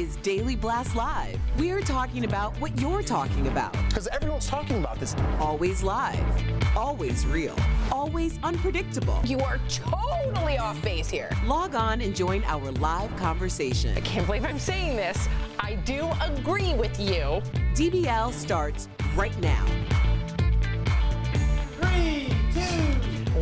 is Daily Blast Live. We're talking about what you're talking about. Because everyone's talking about this. Always live, always real, always unpredictable. You are totally off base here. Log on and join our live conversation. I can't believe I'm saying this. I do agree with you. DBL starts right now.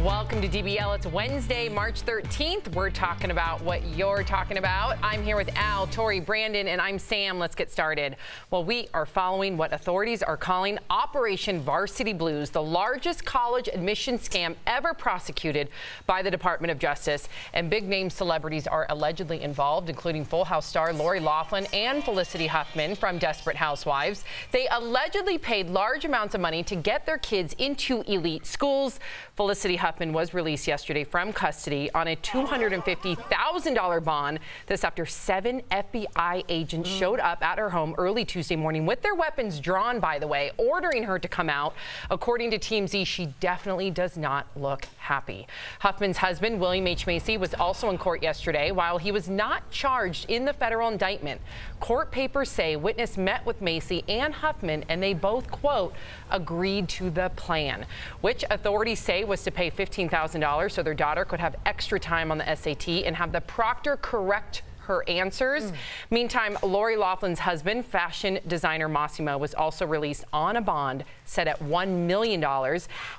Welcome to DBL. It's Wednesday, March 13th. We're talking about what you're talking about. I'm here with Al, Tori, Brandon, and I'm Sam. Let's get started. Well, we are following what authorities are calling Operation Varsity Blues, the largest college admission scam ever prosecuted by the Department of Justice. And big-name celebrities are allegedly involved, including Full House star Lori Loughlin and Felicity Huffman from Desperate Housewives. They allegedly paid large amounts of money to get their kids into elite schools. Felicity Huffman was released yesterday from custody on a $250,000 bond. This after 7 FBI agents showed up at her home early Tuesday morning with their weapons drawn, by the way, ordering her to come out. According to TMZ, she definitely does not look happy. Huffman's husband, William H. Macy, was also in court yesterday. While he was not charged in the federal indictment, court papers say witness met with Macy and Huffman, and they both, quote, agreed to the plan, which authorities say was to pay $15,000 so their daughter could have extra time on the SAT and have the proctor correct her answers. Meantime, Lori Loughlin's husband, fashion designer Mossimo, was also released on a bond set at $1 million.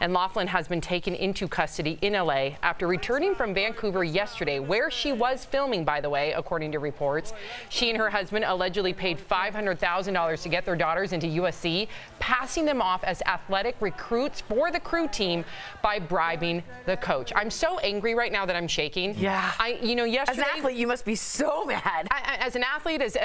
And Loughlin has been taken into custody in LA after returning from Vancouver yesterday, where she was filming, by the way, according to reports. She and her husband allegedly paid $500,000 to get their daughters into USC, passing them off as athletic recruits for the crew team by bribing the coach. I'm so angry right now that I'm shaking. Yeah. Yesterday, as an athlete, you must be so mad. As an athlete, as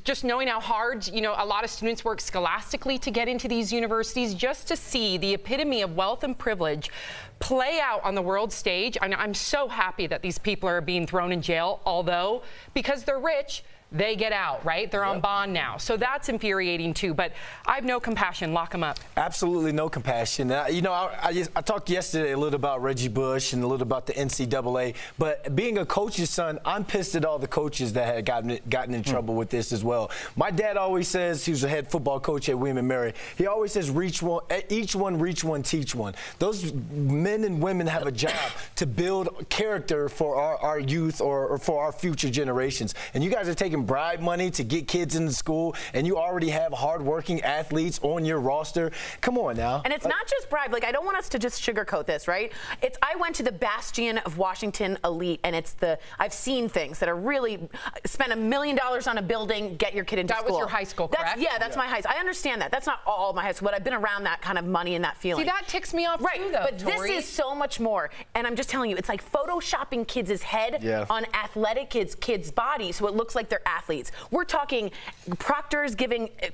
just knowing how hard a lot of students work scholastically to get into these universities, just to see the epitome of wealth and privilege play out on the world stage. I'm so happy that these people are being thrown in jail, although because they're rich, they get out, right? They're on bond now. So that's infuriating too, but I have no compassion. Lock them up. Absolutely no compassion. I talked yesterday a little about Reggie Bush and a little about the NCAA, but being a coach's son, I'm pissed at all the coaches that had gotten in trouble with this as well. My dad always says, he was a head football coach at William & Mary, he always says, each one, reach one, teach one. Those men and women have a job to build character for our youth or for our future generations. And you guys are taking bribe money to get kids into school, and you already have hardworking athletes on your roster. Come on now. And it's not just bribe. Like, I don't want us to just sugarcoat this, right? I went to the bastion of Washington elite, and I've seen things that are really spend $1 million on a building, get your kid into school. That was your high school, correct? That's my high school. I understand that. That's not all my high school, but I've been around that kind of money and that feeling. See, that ticks me off right, too, though, but Tori. This is so much more. And I'm just telling you, it's like photoshopping kids' head on athletic kids' bodies, so it looks like they're athletes. We're talking proctors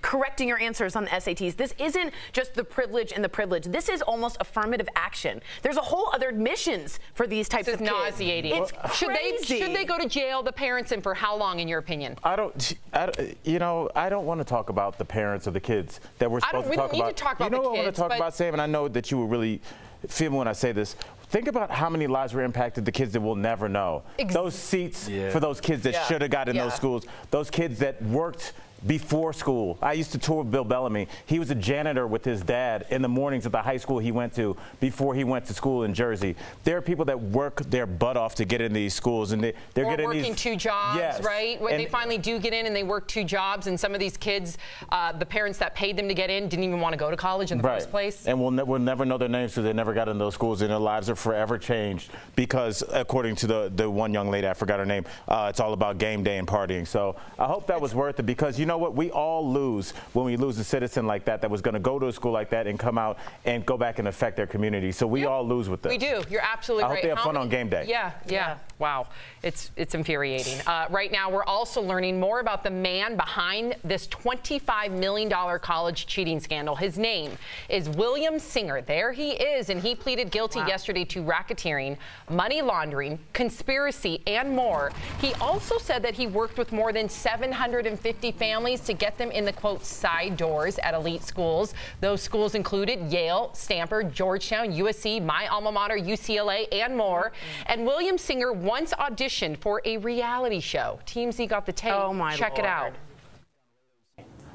correcting your answers on the SATs. This isn't just the privilege and the privilege. This is almost affirmative action. There's a whole other admissions for these types of kids. It's nauseating. It's crazy. Should they go to jail, the parents, and for how long, in your opinion? I don't want to talk about the parents of the kids that we're supposed to talk about. We don't need to talk about the kids. I want to talk about, Sam, and I know that you will really feel me when I say this. Think about how many lives were impacted, the kids that we'll never know. Those seats for those kids that should have got in those schools, those kids that worked before school. I used to tour with Bill Bellamy. He was a janitor with his dad in the mornings at the high school he went to before he went to school in Jersey. There are people that work their butt off to get into these schools, and they're getting working 2 jobs, right? When they finally do get in and they work 2 jobs, and some of these kids, the parents that paid them to get in didn't even want to go to college in the first place. And we'll never know their names because they never got in those schools, and their lives are forever changed because, according to the one young lady, I forgot her name, it's all about game day and partying. So I hope that was worth it, because you know what? We all lose when we lose a citizen like that was going to go to a school like that and come out and go back and affect their community. So we all lose with this. We do. You're absolutely right. I hope they have fun on game day. Yeah. Wow. It's infuriating. Right now, we're also learning more about the man behind this $25 million college cheating scandal. His name is William Singer. There he is, and he pleaded guilty yesterday to racketeering, money laundering, conspiracy, and more. He also said that he worked with more than 750 families families to get them in the, quote, side doors at elite schools. Those schools included Yale, Stanford, Georgetown, USC, my alma mater, UCLA, and more. And William Singer once auditioned for a reality show. TMZ got the tape. Oh, my Check Lord. it out.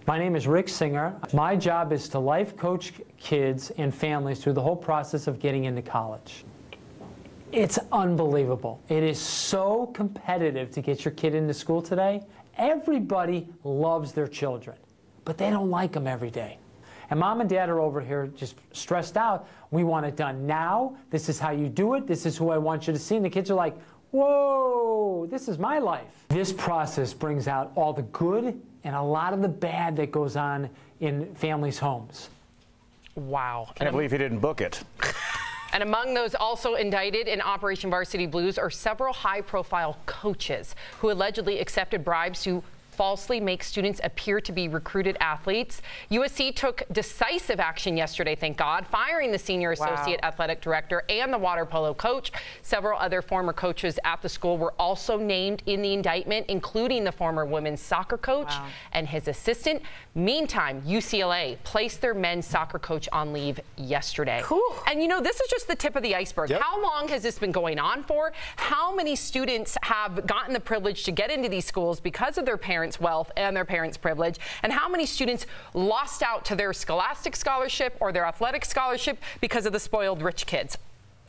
My name is Rick Singer. My job is to life coach kids and families through the whole process of getting into college. It's unbelievable. It is so competitive to get your kid into school today. Everybody loves their children, but they don't like them every day. And mom and dad are over here just stressed out. We want it done now. This is how you do it. This is who I want you to see. And the kids are like, whoa, this is my life. This process brings out all the good and a lot of the bad that goes on in families' homes. Wow. I can't believe he didn't book it. And among those also indicted in Operation Varsity Blues are several high-profile coaches who allegedly accepted bribes to falsely make students appear to be recruited athletes. USC took decisive action yesterday, thank God, firing the senior associate athletic director and the water polo coach. Several other former coaches at the school were also named in the indictment, including the former women's soccer coach and his assistant. Meantime, UCLA placed their men's soccer coach on leave yesterday. Cool. And you know, this is just the tip of the iceberg. How long has this been going on for? How many students have gotten the privilege to get into these schools because of their parents' wealth and their parents' privilege? And how many students lost out to their scholastic scholarship or their athletic scholarship because of the spoiled rich kids?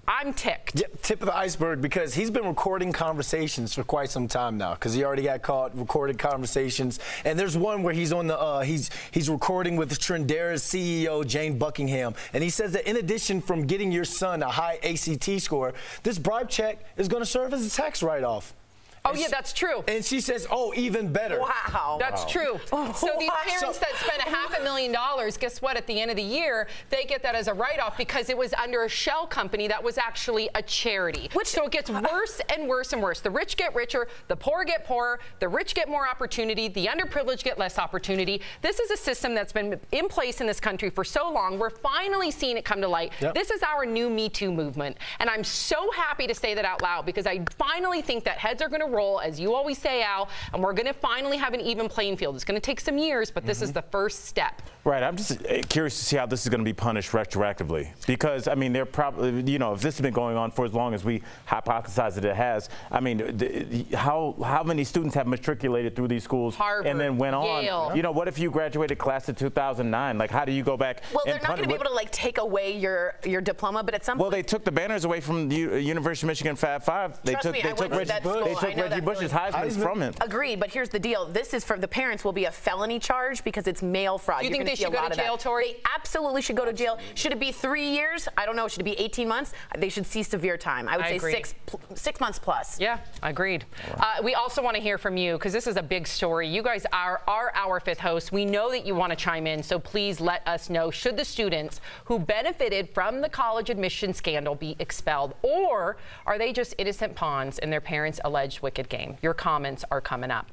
I'm ticked. Yeah, tip of the iceberg, because he's been recording conversations for quite some time now, because he already got caught recording conversations. And there's one where he's on the he's recording with Trendera's CEO Jane Buckingham, and he says that in addition from getting your son a high ACT score, this bribe check is going to serve as a tax write-off. Oh, yeah, that's true. And she says, oh, even better. Wow. That's true. So these parents that spent $500,000, guess what? At the end of the year, they get that as a write-off because it was under a shell company that was actually a charity. So it gets worse and worse and worse. The rich get richer, the poor get poorer, the rich get more opportunity, the underprivileged get less opportunity. This is a system that's been in place in this country for so long. We're finally seeing it come to light. This is our new Me Too movement. And I'm so happy to say that out loud, because I finally think that heads are going to roll, as you always say, Al, and we're going to finally have an even playing field. It's going to take some years, but this is the first step. Right. I'm just curious to see how this is going to be punished retroactively, because, I mean, they're probably, you know, if this has been going on for as long as we hypothesize that it has, I mean, how many students have matriculated through these schools Harvard, and then went on? Yale. You know, what if you graduated class of 2009? Like, how do you go back? Well, they're not going to be able to, like, take away your diploma, but at some point. Well, they took the banners away from the University of Michigan Fab Five. They took Reggie Bush's Heisman from him. Agreed, but here's the deal. This is for the parents will be a felony charge because it's mail fraud. Do you think they should go to jail, Tori? They absolutely should go to jail. Should it be 3 years? I don't know. Should it be 18 months? They should see severe time. I would say agree. 6 months plus. Yeah, agreed. We also want to hear from you, because this is a big story. You guys are our fifth host. We know that you want to chime in, so please let us know. Should the students who benefited from the college admission scandal be expelled, or are they just innocent pawns in their parents' alleged wicked game? Your comments are coming up.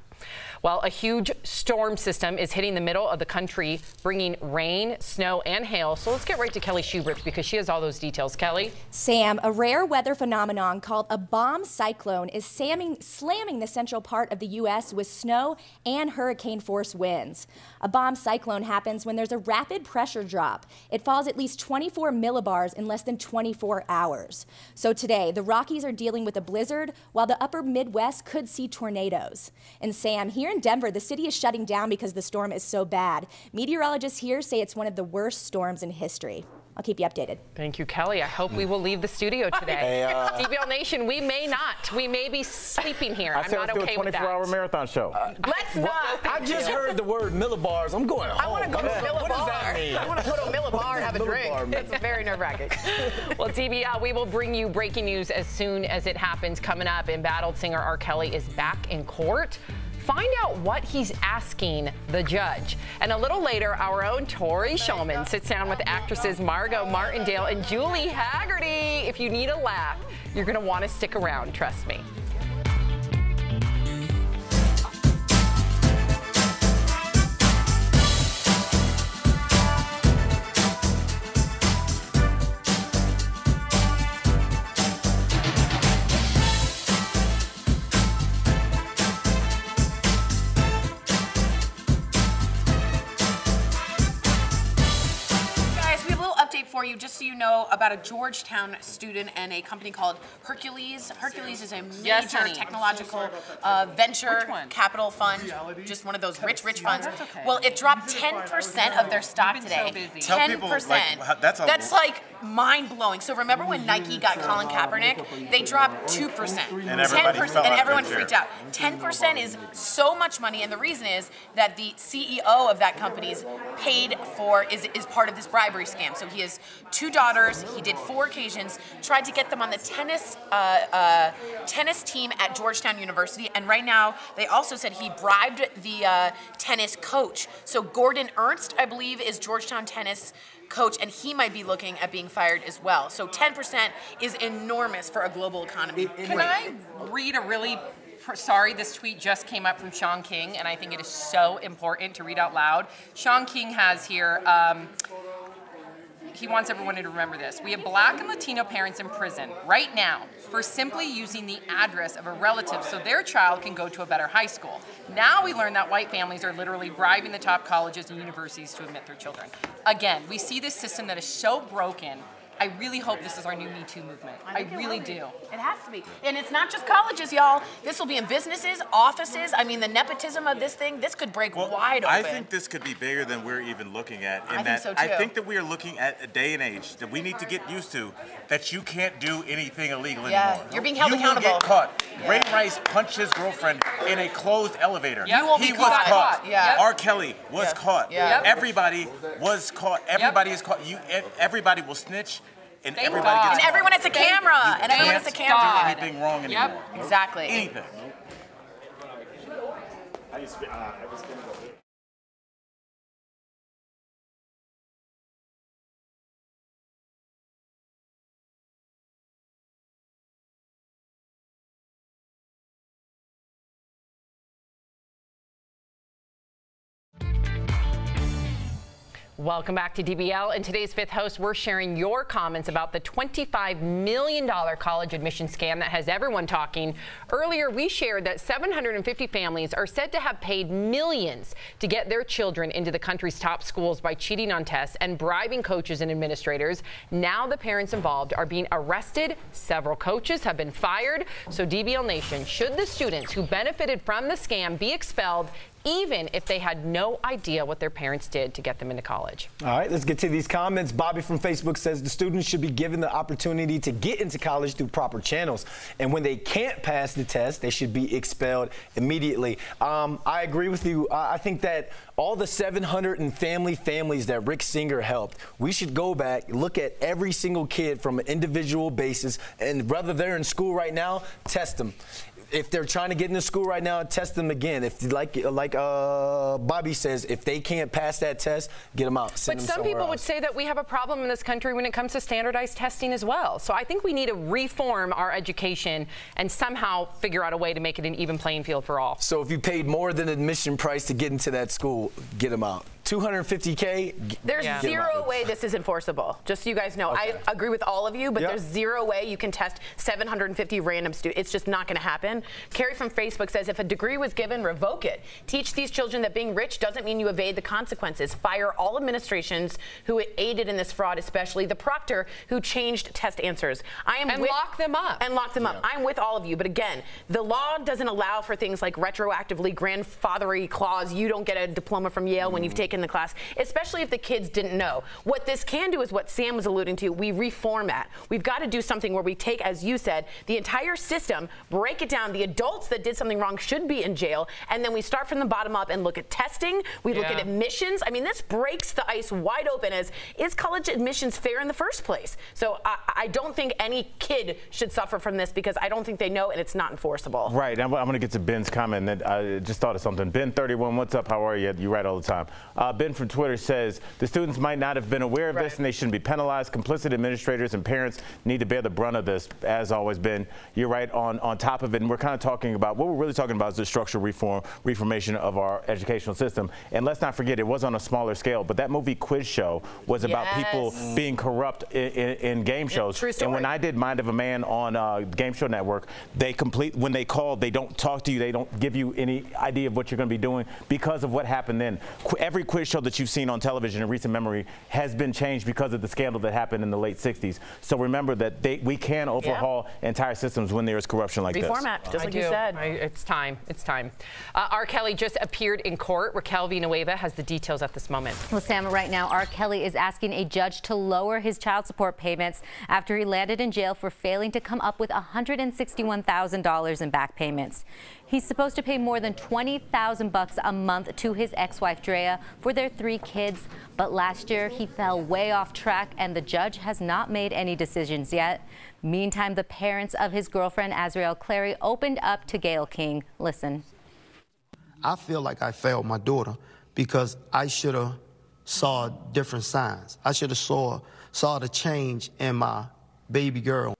Well, a huge storm system is hitting the middle of the country, bringing rain, snow, and hail. So let's get right to Kelly Schubert, because she has all those details. Kelly? Sam, a rare weather phenomenon called a bomb cyclone is slamming the central part of the U.S. with snow and hurricane-force winds. A bomb cyclone happens when there's a rapid pressure drop. It falls at least 24 millibars in less than 24 hours. So today, the Rockies are dealing with a blizzard, while the upper Midwest could see tornadoes. And Sam, here in Denver, the city is shutting down because the storm is so bad. Meteorologists here say it's one of the worst storms in history. I'll keep you updated. Thank you, Kelly. I hope we will leave the studio today. DBL Nation, we may not. We may be sleeping here. I'm not okay with that. 24-hour marathon show. Let's not. I just heard the word millibars. I'm going home. I want to go to a Millibar. What does that mean? I want to go to a Millibar and have a drink. It's very nerve-wracking. Well, DBL, we will bring you breaking news as soon as it happens. Coming up, embattled singer R. Kelly is back in court. Find out what he's asking the judge. And a little later, our own Tori Shulman sits down with actresses Margot Martindale and Julie Haggerty. If you need a laugh, you're going to want to stick around, trust me. for you, just so you know, about a Georgetown student and a company called Hercules. Hercules is a major technological venture capital fund, just one of those rich funds. Okay. Well, it dropped 10% of their stock today. So 10%. That's like mind-blowing. So remember when Nike got Colin Kaepernick? They dropped 2%. And everyone freaked out. 10% is so much money, and the reason is that the CEO of that company is part of this bribery scam. So he has 2 daughters. He did 4 occasions, tried to get them on the tennis team at Georgetown University, and right now they also said he bribed the tennis coach. So Gordon Ernst, I believe, is Georgetown tennis coach, and he might be looking at being fired as well. So 10% is enormous for a global economy. Can I read a really, sorry, this tweet just came up from Sean King, and I think it is so important to read out loud. Sean King has here, he wants everyone to remember this. We have Black and Latino parents in prison right now for simply using the address of a relative so their child can go to a better high school. Now we learn that white families are literally bribing the top colleges and universities to admit their children. Again, we see this system that is so broken. I really hope this is our new Me Too movement. I really do. It has to be. And it's not just colleges, y'all. This will be in businesses, offices. I mean, the nepotism of this thing, this could break wide open. I think this could be bigger than we're even looking at. I think so, too. I think that we are looking at a day and age that we need to get used to, that you can't do anything illegal anymore. You're being held accountable. You will get caught. Ray Rice punched his girlfriend in a closed elevator. You will be caught. R. Kelly was caught. Everybody was caught. Everybody is caught. Everybody will snitch. And everybody gets caught. And everyone has a camera. And everyone has a camera. Can't do anything wrong anymore. Exactly. Anything. Welcome back to DBL. In today's Fifth Host, we're sharing your comments about the $25 million college admission scam that has everyone talking. Earlier, we shared that 750 families are said to have paid millions to get their children into the country's top schools by cheating on tests and bribing coaches and administrators. Now the parents involved are being arrested. Several coaches have been fired. So DBL Nation, should the students who benefited from the scam be expelled, even if they had no idea what their parents did to get them into college? All right, let's get to these comments. Bobby from Facebook says the students should be given the opportunity to get into college through proper channels. And when they can't pass the test, they should be expelled immediately. I agree with you. I think that all the 700 and families that Rick Singer helped, we should go back, look at every single kid from an individual basis, and whether they're in school right now, test them. If they're trying to get into school right now, test them again. If like Bobby says, if they can't pass that test, get them out. But some people would say that we have a problem in this country when it comes to standardized testing as well. So I think we need to reform our education and somehow figure out a way to make it an even playing field for all. So if you paid more than admission price to get into that school, get them out. $250K. There's zero way this is enforceable. Just so you guys know, I agree with all of you, but there's zero way you can test 750 random students. It's just not going to happen. Carrie from Facebook says, if a degree was given, revoke it. Teach these children that being rich doesn't mean you evade the consequences. Fire all administrations who aided in this fraud, especially the proctor who changed test answers. Lock them up. And lock them up. I'm with all of you. But again, the law doesn't allow for things like retroactively grandfathery clause. You don't get a diploma from Yale when you've taken the class, especially if the kids didn't know. What this can do is what Sam was alluding to. We reformat. We've got to do something where we take, as you said, the entire system, break it down. The adults that did something wrong should be in jail, and then we start from the bottom up and look at testing. We look at admissions. I mean, this breaks the ice wide open as, is college admissions fair in the first place? So I don't think any kid should suffer from this because I don't think they know and it's not enforceable. Right. I'm going to get to Ben's comment. That I just thought of something. Ben31, what's up? How are you? You write all the time. Ben from Twitter says the students might not have been aware of this and they shouldn't be penalized. Complicit administrators and parents need to bear the brunt of this. As always, Ben, you're right on top of it. And we're kind of talking about what we're really talking about is the structural reformation of our educational system. And let's not forget, it was on a smaller scale, but that movie Quiz Show was about people being corrupt in game shows. True story. And when I did Mind of a Man on Game Show Network, when they call, they don't talk to you, they don't give you any idea of what you're going to be doing because of what happened then. Every quiz quiz show that you've seen on television in recent memory has been changed because of the scandal that happened in the late 60s. So remember that we can overhaul entire systems when there is corruption like this. Reformat, just like you said. It's time. It's time. R. Kelly just appeared in court. Raquel Villanueva has the details at this moment. Well, Sam, right now, R. Kelly is asking a judge to lower his child support payments after he landed in jail for failing to come up with $161,000 in back payments. He's supposed to pay more than $20,000 a month to his ex-wife, Drea, for their 3 kids. But last year, he fell way off track, and the judge has not made any decisions yet. Meantime, the parents of his girlfriend, Azriel Clary, opened up to Gayle King. Listen. I feel like I failed my daughter because I should have saw different signs. I should have saw the change in my baby girl.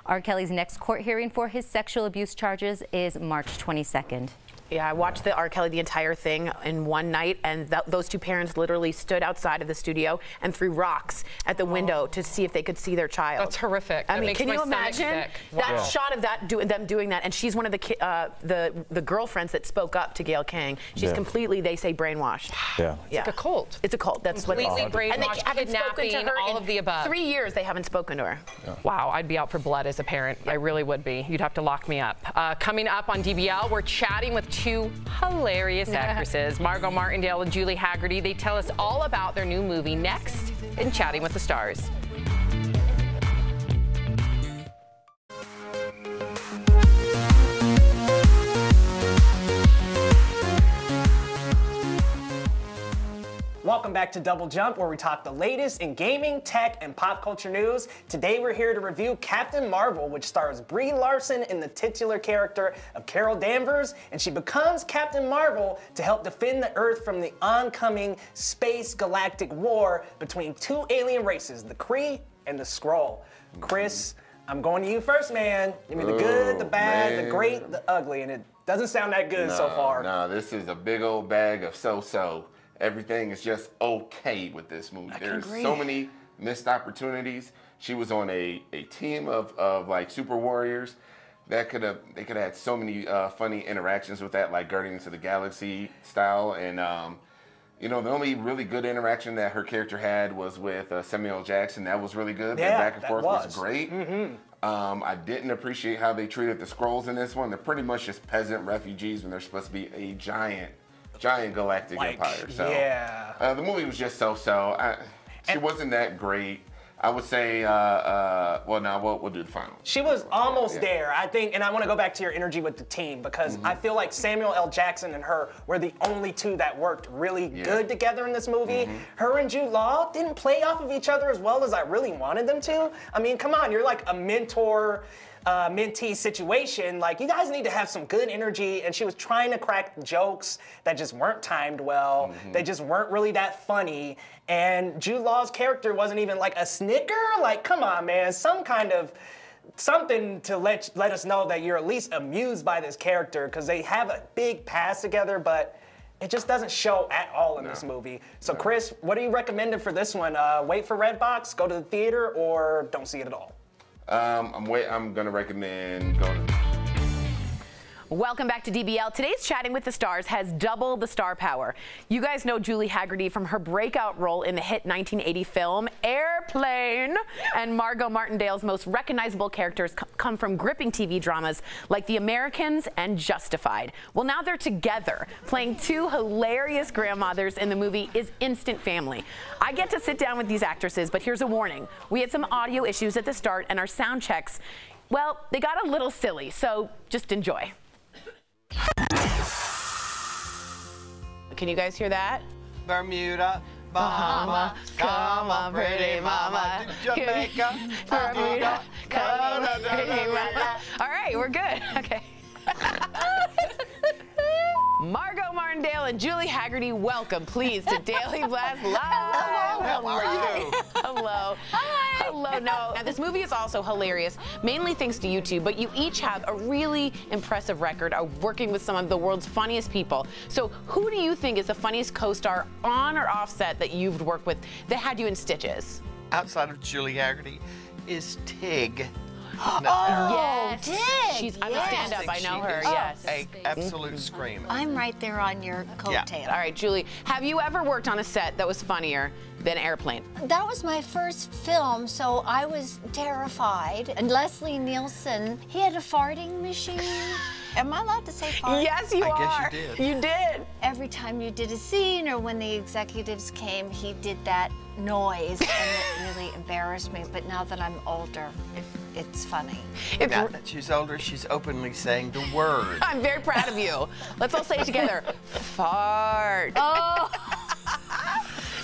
R. Kelly's next court hearing for his sexual abuse charges is March 22nd. Yeah, I watched the R. Kelly, the entire thing in one night, and those 2 parents literally stood outside of the studio and threw rocks at the window to see if they could see their child. That's horrific. I mean, can you imagine that shot of them doing that? And she's one of the girlfriends that spoke up to Gayle King. She's completely, they say, brainwashed. Yeah. It's like a cult. It's a cult. That's what it's called. Completely brainwashed, and they haven't spoken to her all of the above. 3 years. They haven't spoken to her. Yeah. Wow, I'd be out for blood as a parent. I really would be. You'd have to lock me up. Coming up on DBL, we're chatting with 2 hilarious actresses, Margot Martindale and Julie Hagerty. They tell us all about their new movie next in Chatting with the Stars. Welcome back to Double Jump, where we talk the latest in gaming, tech, and pop culture news. Today we're here to review Captain Marvel, which stars Brie Larson in the titular character of Carol Danvers, and she becomes Captain Marvel to help defend the Earth from the oncoming space galactic war between 2 alien races, the Kree and the Skrull. Chris, I'm going to you first, man. Give me the good, the bad, the great, the ugly, and it doesn't sound that good so far. No, this is a big old bag of so-so. Everything is just okay with this movie. There's so many missed opportunities. She was on a team of like super warriors that they could have had so many funny interactions with that, like Guardians of the Galaxy style. And you know, the only really good interaction that her character had was with Samuel L. Jackson. That was really good. Yeah, the back and forth was great. Mm-hmm. I didn't appreciate how they treated the Skrulls in this one. They're pretty much just peasant refugees when they're supposed to be a giant galactic empire. So the movie was just so-so. She wasn't that great. I would say, well, now we'll do the final. She was almost there, I think, and I want to go back to your energy with the team because I feel like Samuel L. Jackson and her were the only 2 that worked really good together in this movie. Her and Jude Law didn't play off of each other as well as I really wanted them to. I mean, come on, you're like a mentor, mentee situation. Like, you guys need to have some good energy, and she was trying to crack jokes that just weren't timed well. They just weren't really that funny. And Jude Law's character wasn't even like a snicker. Like, come on, man, something to let us know that you're at least amused by this character, because they have a big past together, but it just doesn't show at all in this movie. So, Chris, what are you recommending for this one? Wait for Redbox, go to the theater, or don't see it at all? I'm gonna recommend going to... Welcome back to DBL. Today's Chatting with the Stars has double the star power. You guys know Julie Hagerty from her breakout role in the hit 1980 film Airplane, and Margot Martindale's most recognizable characters come from gripping TV dramas like The Americans and Justified. Well, now they're together, playing 2 hilarious grandmothers in the movie Is Instant Family. I get to sit down with these actresses, but here's a warning. We had some audio issues at the start, and our sound checks, well, they got a little silly, so just enjoy. Can you guys hear that? Bermuda, Bahama, come on, pretty mama, Jamaica, Bermuda, come on, pretty mama. All right, we're good. Okay. Margot Martindale and Julie Hagerty, welcome, please, to Daily Blast Live. Hello, how are you? Hello. Hi. Hello. Now, this movie is also hilarious, mainly thanks to you two, but you each have a really impressive record of working with some of the world's funniest people. So who do you think is the funniest co-star on or off set that you've worked with that had you in stitches? Outside of Julie Hagerty is Tig. Yes. I'm a stand-up. I know her. Yes. A absolute screamer. I'm right there on your coattail. All right, Julie, have you ever worked on a set that was funnier than Airplane? That was my first film, so I was terrified. And Leslie Nielsen, he had a farting machine. Am I allowed to say fart? Yes, you are. I guess you did. You did. Every time you did a scene or when the executives came, he did that noise, and it really embarrassed me. But now that I'm older, it's funny. Now that she's older, she's openly saying the word. I'm very proud of you. Let's all say it together. Fart. Oh.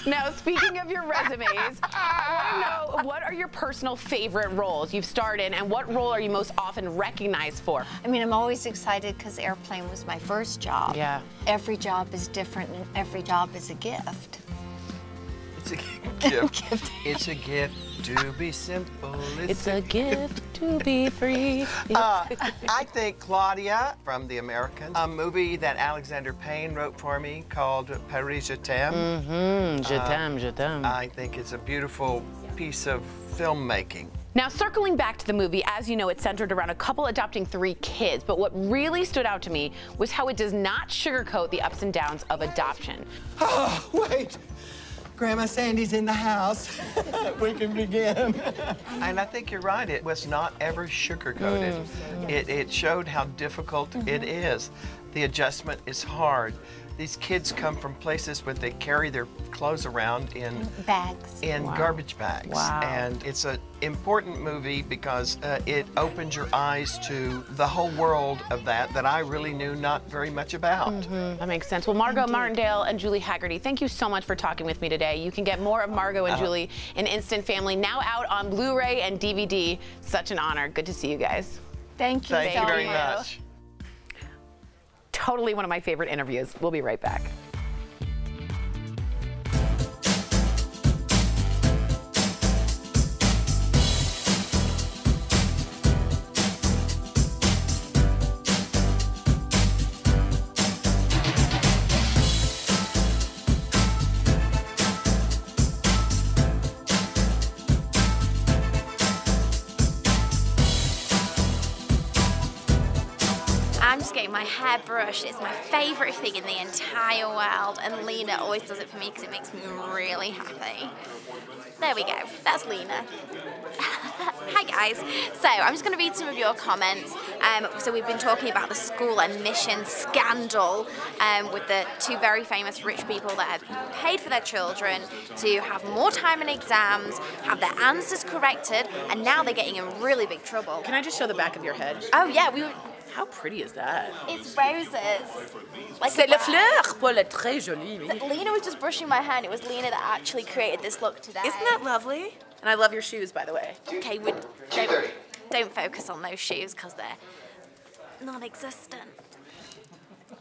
Now, speaking of your resumes, I want to know, what are your personal favorite roles you've starred in, and what role are you most often recognized for? I mean, I'm always excited because Airplane was my first job. Yeah. Every job is different, and every job is a gift. It's a gift. It's a gift to be simple. It's a gift to be free. I think Claudia from The Americans, a movie that Alexander Payne wrote for me called Paris Je t'aime. Je t'aime, je t'aime. I think it's a beautiful piece of filmmaking. Now, circling back to the movie, as you know, it's centered around a couple adopting 3 kids, but what really stood out to me was how it does not sugarcoat the ups and downs of adoption. Oh, wait. Grandma Sandy's in the house. We can begin. And I think you're right. It was not ever sugar-coated. It showed how difficult it is. The adjustment is hard. These kids come from places where they carry their clothes around in bags. Garbage bags. Wow. And it's an important movie because it opens your eyes to the whole world of that I really knew not very much about. That makes sense. Well, Margot Martindale and Julie Hagerty, thank you so much for talking with me today. You can get more of Margot and Julie in Instant Family, now out on Blu-ray and DVD. Such an honor. Good to see you guys. Thank you. Thank you very much. Totally one of my favorite interviews. We'll be right back. I'm just getting my hair brushed. It's my favourite thing in the entire world, and Lena always does it for me because it makes me really happy. There we go. That's Lena. Hi guys. So I'm just going to read some of your comments. So we've been talking about the school admission scandal with the 2 very famous rich people that have paid for their children to have more time in exams, have their answers corrected, and now they're getting in really big trouble. Can I just show the back of your head? Oh yeah, we were... How pretty is that? It's roses. Like c'est le fleur, pas le très joli. Lena was just brushing my hair, and it was Lena that actually created this look today. Isn't that lovely? And I love your shoes, by the way. Okay, don't focus on those shoes because they're non-existent.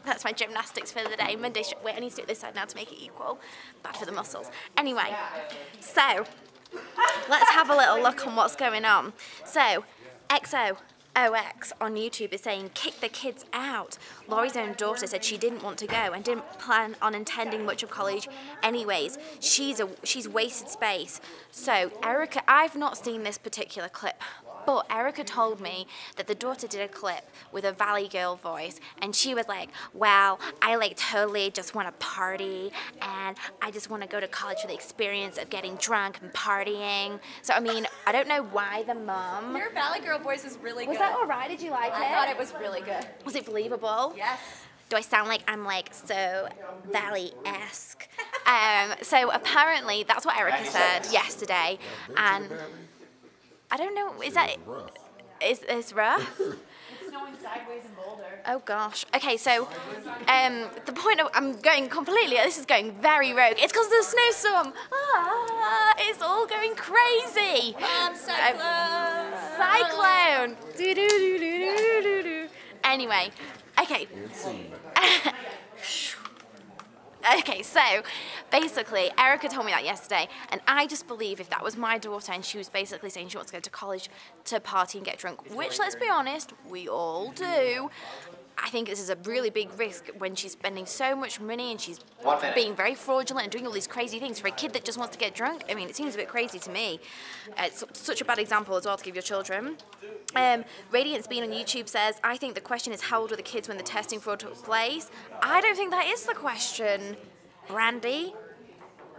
That's my gymnastics for the day. Monday. Wait, I need to do it this side now to make it equal. Bad for the muscles. Anyway, so let's have a little look on what's going on. So, XOX on YouTube is saying, kick the kids out. Laurie's own daughter said she didn't want to go and didn't plan on attending much of college anyways. She's wasted space. So Erica, I've not seen this particular clip, but Erica told me that the daughter did a clip with a Valley Girl voice, and she was like, well, I like totally just want to party, and I just want to go to college for the experience of getting drunk and partying. So, I mean, I don't know why the mom... Your Valley Girl voice is really good. Was that all right? Did you like it? I thought it was really good. Was it believable? Yes. Do I sound like I'm like so Valley-esque? So apparently that's what Erica said yesterday, and I don't know. Is that is rough? It's snowing sideways in Boulder. Oh gosh. Okay, so the point of I'm going completely. This is going very rogue. It's because of the snowstorm. It's all going crazy. Cyclone. Cyclone. Do do do do do do do. Anyway, okay. Okay, so basically, Erica told me that yesterday, and I just believe if that was my daughter and she was basically saying she wants to go to college to party and get drunk, which, let's be honest, we all do, I think this is a really big risk when she's spending so much money and she's being very fraudulent and doing all these crazy things for a kid that just wants to get drunk. I mean, it seems a bit crazy to me. It's such a bad example as well to give your children. Radiance Bean on YouTube says, I think the question is how old were the kids when the testing fraud took place? I don't think that is the question.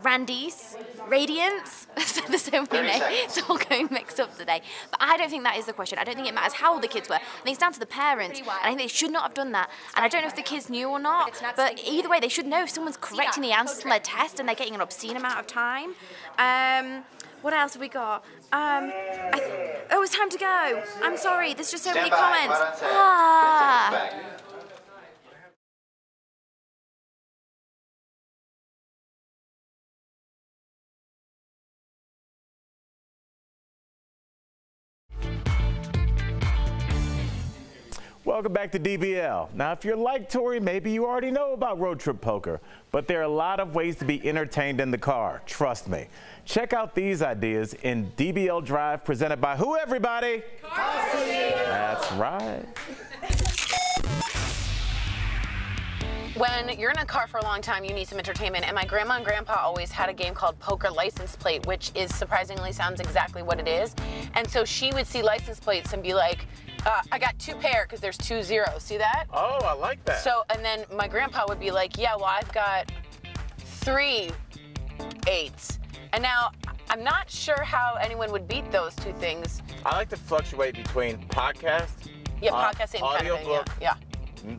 Randy's, Radiance, there's so many names, it's all going mixed up today. But I don't think that is the question. I don't think it matters how old the kids were. I think it's down to the parents, and I think they should not have done that. And I don't know if the kids knew or not, but either way, they should know if someone's correcting the answers from their test and they're getting an obscene amount of time. What else have we got? Oh, it's time to go. I'm sorry, there's just so many comments. Welcome back to DBL. Now, if you're like Tori, maybe you already know about road trip poker, but there are a lot of ways to be entertained in the car. Trust me. Check out these ideas in DBL Drive, presented by who, everybody? CarShield. That's right. When you're in a car for a long time, you need some entertainment, and my grandma and grandpa always had a game called Poker License Plate, which is surprisingly sounds exactly what it is. And so she would see license plates and be like, I got 2 pair because there's 2 zeros. See that? Oh, I like that. So, and then my grandpa would be like, yeah, well, I've got 3 8s. And now, I'm not sure how anyone would beat those 2 things. I like to fluctuate between podcast, podcast, same kind of thing, audiobook,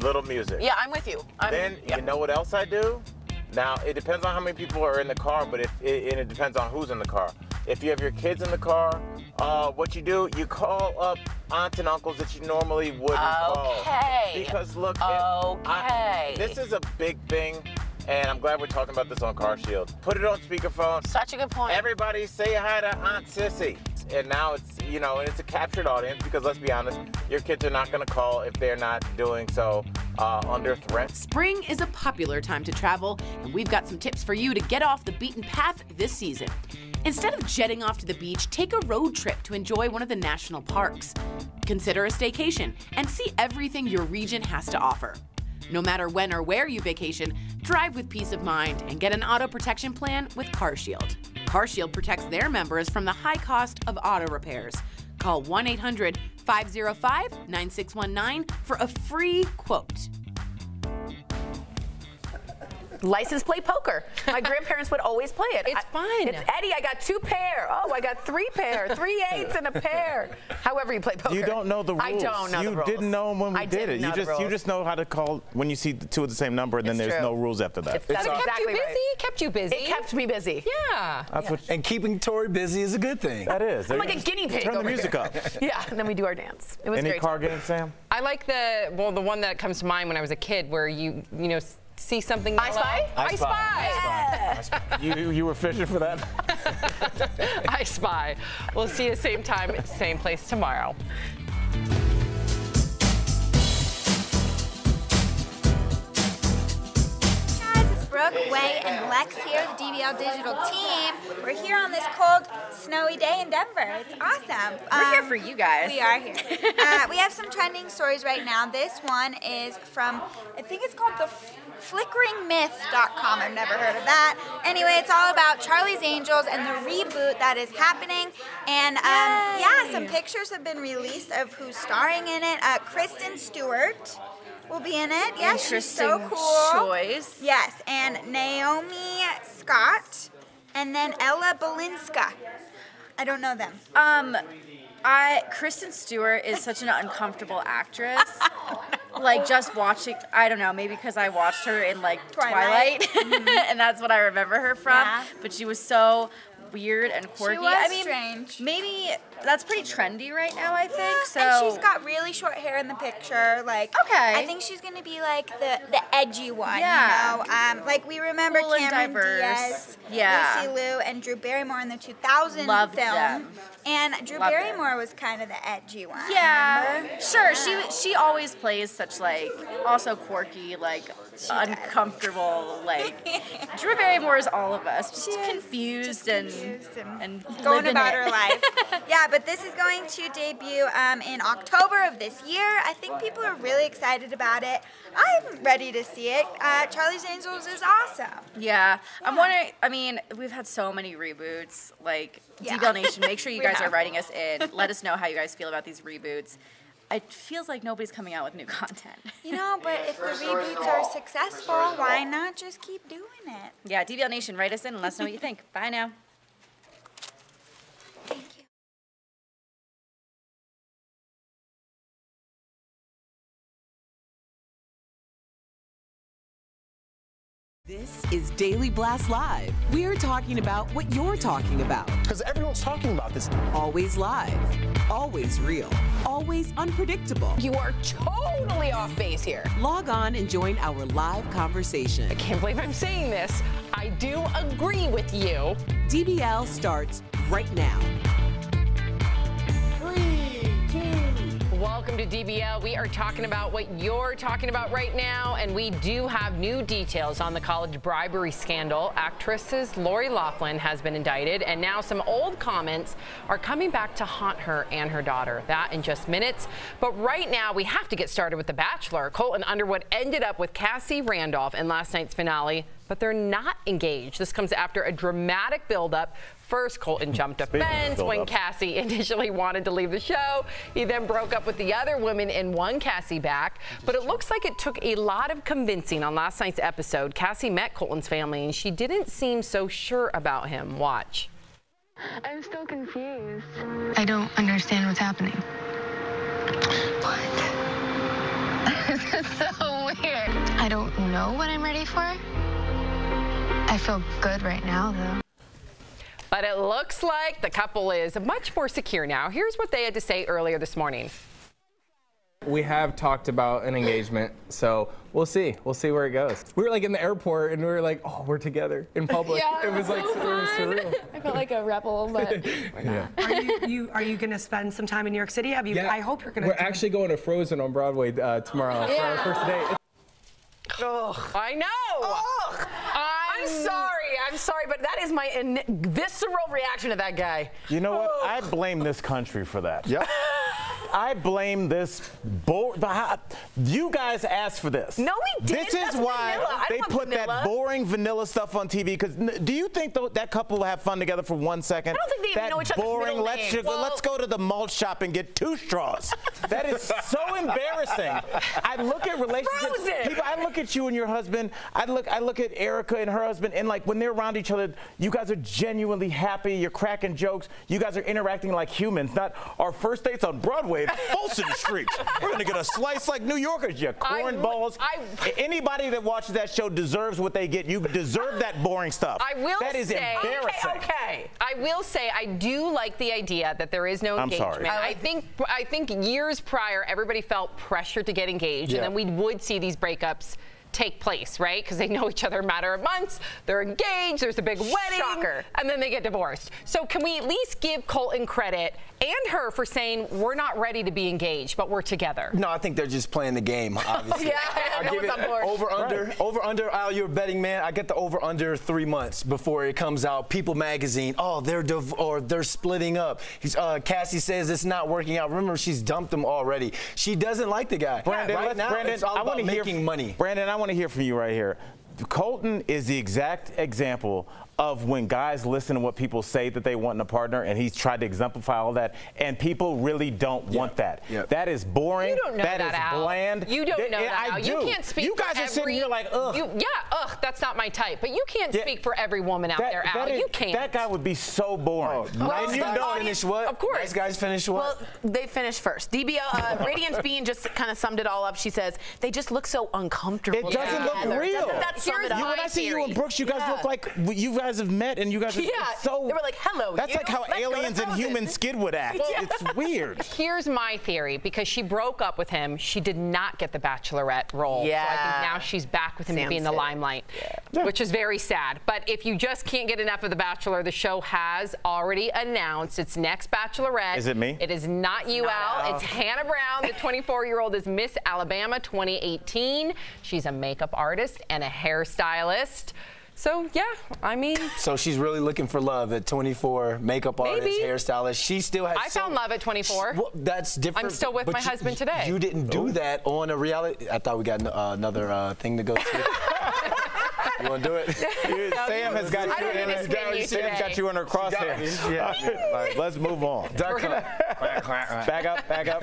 little music. Yeah, I'm with you. You know what else I do? Now, it depends on how many people are in the car, but it depends on who's in the car. If you have your kids in the car, what you do, you call up aunts and uncles that you normally wouldn't call. Because look, this is a big thing, and I'm glad we're talking about this on CarShield. Put it on speakerphone. Such a good point. Everybody say hi to Aunt Sissy. And now it's, and it's a captured audience because let's be honest, your kids are not going to call if they're not doing so under threat. Spring is a popular time to travel, and we've got some tips for you to get off the beaten path this season. Instead of jetting off to the beach, take a road trip to enjoy one of the national parks. Consider a staycation and see everything your region has to offer. No matter when or where you vacation, drive with peace of mind and get an auto protection plan with CarShield. CarShield protects their members from the high cost of auto repairs. Call 1-800-505-9619 for a free quote. License plate poker. My grandparents would always play it. It's fun. It's Eddie, I got 2 pair. Oh, I got 3 pair. 3 8s and a pair. However you play poker. You don't know the rules. I don't know the rules. You didn't know them when we did it. You just know how to call when you see the 2 of the same number, and then there's no rules after that. But it kept you busy. Right. Kept you busy. It kept me busy. Yeah. And keeping Tori busy is a good thing. That is. I'm like a guinea pig. Turn the music up. Yeah, and then we do our dance. It was Any great. car games, Sam? I like the one that comes to mind when I was a kid, where you see something. I Spy? I Spy. You were fishing for that? I Spy. We'll see you same time, same place tomorrow. Brooke, Way, and Lex here, the DBL Digital team. We're here on this cold, snowy day in Denver. It's awesome. We're here for you guys. We are here. We have some trending stories right now. This one is from, I think it's called the FlickeringMyth.com. I've never heard of that. Anyway, it's all about Charlie's Angels and the reboot that is happening. And yeah, some pictures have been released of who's starring in it. Kristen Stewart will be in it. Yeah, she's so cool. Choice. Yes, and Naomi Scott, and then Ella Balinska. I don't know them. Kristen Stewart is such an uncomfortable actress. Like, just watching, I don't know, maybe because I watched her in like Twilight. Mm-hmm. And that's what I remember her from. Yeah. But she was so weird and quirky. She was strange. Maybe that's pretty trendy right now, I think. So. And she's got really short hair in the picture. Like, I think she's gonna be like the edgy one. Yeah. You know, like we remember cool Cameron Diaz, Lucy Liu, and Drew Barrymore in the 2000 Loved film. them. And Drew Barrymore was kind of the edgy one. Yeah, remember? sure. She always plays such like also quirky, like uncomfortable, like Drew Barrymore is all of us, just confused and going about her life. Yeah, but this is going to debut in October of this year. I think people are really excited about it. I'm ready to see it. Charlie's Angels is awesome. Yeah. I'm wondering, I mean, we've had so many reboots. Like, DBL Nation, make sure you guys are writing us in. Let us know how you guys feel about these reboots. It feels like nobody's coming out with new content. You know, but if the reboots are successful, why not just keep doing it? Yeah, DBL Nation, write us in and let us know what you think. Bye now. This is Daily Blast Live. We're talking about what you're talking about. Because everyone's talking about this. Always live, always real, always unpredictable. You are totally off base here. Log on and join our live conversation. I can't believe I'm saying this. I do agree with you. DBL starts right now. Welcome to DBL. We are talking about what you're talking about right now, and we do have new details on the college bribery scandal. Actress Lori Loughlin has been indicted, and now some old comments are coming back to haunt her and her daughter. That in just minutes. But right now, we have to get started with The Bachelor. Colton Underwood ended up with Cassie Randolph in last night's finale, but they're not engaged. This comes after a dramatic buildup. First, Colton jumped a fence when Cassie initially wanted to leave the show. He then broke up with the other women and won Cassie back. But it looks like it took a lot of convincing on last night's episode. Cassie met Colton's family, and she didn't seem so sure about him. Watch. I'm still confused. I don't understand what's happening. What? This is so weird. I don't know what I'm ready for. I feel good right now, though. But it looks like the couple is much more secure now. Here's what they had to say earlier this morning. We have talked about an engagement, so we'll see. We'll see where it goes. We were like in the airport, and we were like, oh, we're together in public. Yeah, it was like so it was surreal. I felt like a rebel, but we're not. Are you going to spend some time in New York City? Have you? Yeah, I hope you're going to. We're actually going to Frozen on Broadway tomorrow for our first date. Oh, I know. I'm sorry, but that is my visceral reaction to that guy. You know what? I blame this country for that. Yep. I blame this. You guys asked for this. No, we didn't. This is why they put that boring vanilla stuff on TV. Because do you think that couple will have fun together for 1 second? I don't think they even know each other's boring. middle name. Let's go to the malt shop and get 2 straws. That is so embarrassing. I look at relationships. People, I look at you and your husband. I look at Erica and her husband, and like when they're around each other, you guys are genuinely happy. You're cracking jokes. You guys are interacting like humans, not our first dates on Broadway. Folsom Street. We're going to get a slice like New Yorkers, you cornballs. Anybody that watches that show deserves what they get. You deserve that boring stuff. That is embarrassing. Okay. I will say I do like the idea that there is no engagement. I'm sorry. I think years prior, everybody felt pressured to get engaged, and then we would see these breakups take place, right? Because they know each other a matter of months, they're engaged, there's a big wedding, and then they get divorced. So can we at least give Colton credit and her for saying we're not ready to be engaged, but we're together? No, I think they're just playing the game, obviously. I give it on board. Over under, Al, you're a betting man. I get the over under 3 months before it comes out. People magazine, oh, they're splitting up. Cassie says it's not working out. Remember, she's dumped him already. She doesn't like the guy. Brandon, it's all about making money. Brandon, I want to hear from you right here. Colton is the exact example of when guys listen to what people say that they want in a partner, and he's tried to exemplify all that, and people really don't want that. That is boring. You don't know that is bland. You don't know that, I Al. do. You can't speak You guys for are sitting here like, ugh. That's not my type. But you can't speak for every woman out there, Al. You can't. That guy would be so boring. And you know, finish what? Of course. Nice guys finish what? Well, they finished first. DBL, Radiance Bean just kind of summed it all up. She says, they just look so uncomfortable. It doesn't look real. Doesn't that sum it up? When I see you and Brooks, you guys look like you guys have met, and you guys are so. They were like, hello. That's like how aliens and human skid would act. It's weird. Here's my theory. Because she broke up with him, she did not get the Bachelorette role. Yeah. So I think now she's back with him to be in the limelight, which is very sad. But if you just can't get enough of The Bachelor, the show has already announced its next Bachelorette. Is it me? It is not you, Al. It's Hannah Brown. The 24-year-old is Miss Alabama 2018. She's a makeup artist and a hairstylist. So, yeah, I mean. So she's really looking for love at 24, makeup artist, hairstylist. She still has. I found love at 24. Well, that's different. I'm still with my husband today. You didn't do that on a reality. I thought we got another thing to go to. You want to do it? Sam has got you in it. Sam's got you in her crosshairs. Yeah. All right, let's move on. Back up, back up.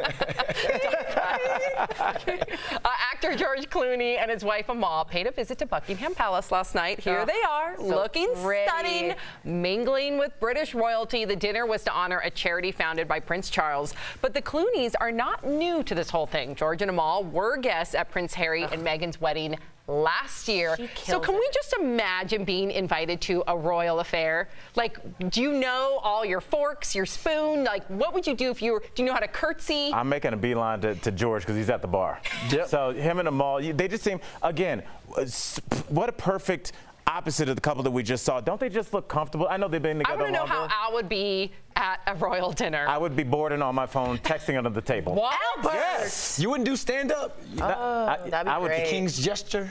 Actor George Clooney and his wife Amal paid a visit to Buckingham Palace last night. Here they are, looking stunning, mingling with British royalty. The dinner was to honor a charity founded by Prince Charles. But the Clooneys are not new to this whole thing. George and Amal were guests at Prince Harry and Meghan's wedding last year. So can we just imagine being invited to a royal affair? Like, do you know all your forks, your spoon? Like, what would you do if you were, do you know how to curtsy? I'm making a beeline to George because he's at the bar. Yep. So him and Amal, they just seem, again, what a perfect opposite of the couple that we just saw. Don't they just look comfortable? I know they've been together longer. I want to know how Al would be at a royal dinner. I would be bored and on my phone texting under the table. What? Albert! Yes. You wouldn't do stand-up? That'd be great. The King's gesture?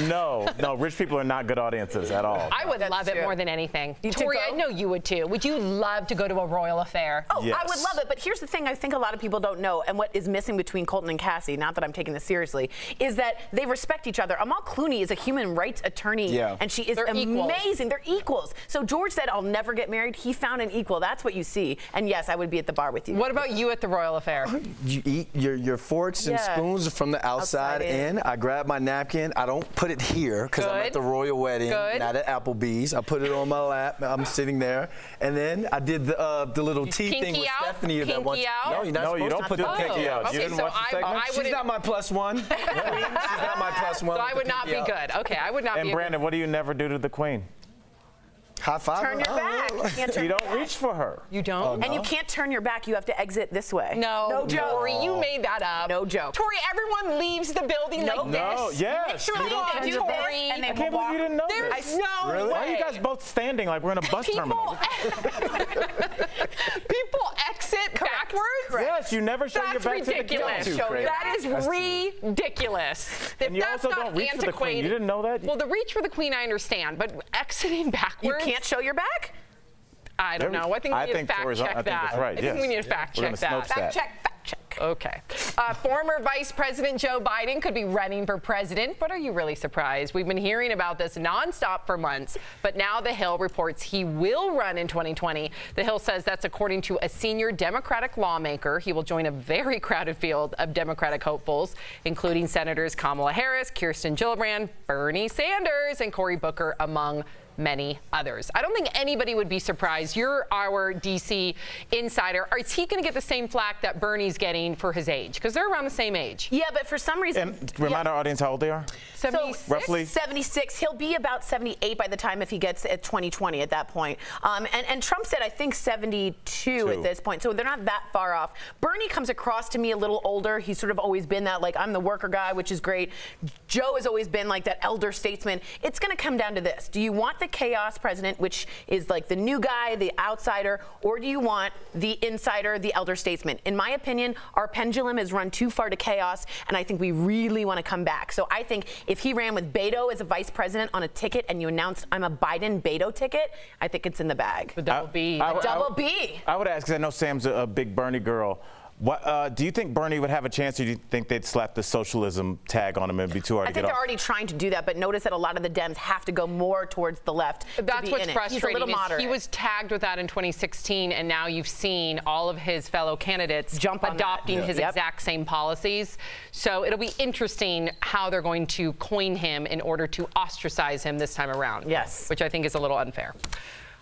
No, rich people are not good audiences at all. I would love it more than anything. Tori, I know you would too. Would you love to go to a royal affair? Oh, yes. I would love it, but here's the thing I think a lot of people don't know, and what is missing between Colton and Cassie, not that I'm taking this seriously, is that they respect each other. Amal Clooney is a human rights attorney, and she is amazing. They're equals. So George said, I'll never get married. He found an equal. That's what you see. And yes, I would be at the bar with you. What about you at the royal affair? You eat your forks and spoons from the outside in. I grab my napkin. I don't put it here because I'm at the royal wedding, not at Applebee's. I put it on my lap. I'm sitting there. And then I did the little tea thing with Stephanie. That one. No, you're not you don't put the pinky out. Okay, you didn't watch the segment? She's not my +1. She's not my +1. So I would not be good. Okay, I would not be. And Brandon, what do you never do to the Queen? High five. Turn your back. You don't reach for her. You don't? Oh, no. And you can't turn your back. You have to exit this way. No joke. Tori, you made that up. No joke. Tori, everyone leaves the building like this. No, yes. Literally, they do Tori. and they I can't believe you didn't know There's this. no really? way. Why are you guys both standing like we're in a bus terminal? People exit backwards? Yes, you never show your back ridiculous. to the camera. That is ridiculous. And you also don't reach for the Queen. You didn't know that? Well, the reach for the Queen, I understand, but exiting backwards? You can't show your back? I don't know. I think we need to fact check that. I think that's right. I think we need to fact check that. Fact check. Okay. Former Vice President Joe Biden could be running for president, but are you really surprised? We've been hearing about this nonstop for months, but now The Hill reports he will run in 2020. The Hill says that's according to a senior Democratic lawmaker. He will join a very crowded field of Democratic hopefuls, including Senators Kamala Harris, Kirsten Gillibrand, Bernie Sanders, and Cory Booker, among many others. I don't think anybody would be surprised. You're our D.C. insider. Is he going to get the same flack that Bernie's getting for his age? Because they're around the same age. Yeah, but for some reason... And remind our audience how old they are? 76? Roughly? 76. He'll be about 78 by the time if he gets at 2020 at that point. And Trump said, I think, 72 at this point. So they're not that far off. Bernie comes across to me a little older. He's sort of always been that, like, I'm the worker guy, which is great. Joe has always been like that elder statesman. It's going to come down to this. Do you want the chaos president, which is like the new guy, the outsider, or do you want the insider, the elder statesman? In my opinion, our pendulum has run too far to chaos, and I think we really want to come back. So I think if he ran with Beto as a vice president on a ticket and you announced I'm a Biden-Beto ticket, I think it's in the bag. The double B. Double B. I would ask, because I know Sam's a big Bernie girl. What, do you think Bernie would have a chance, or do you think they'd slap the socialism tag on him and be too hard to get off? I think they're already trying to do that, but notice that a lot of the Dems have to go more towards the left. That's what's frustrating. He's a little moderate. He was tagged with that in 2016, and now you've seen all of his fellow candidates adopting his exact same policies. So it'll be interesting how they're going to coin him in order to ostracize him this time around. Yes. Which I think is a little unfair.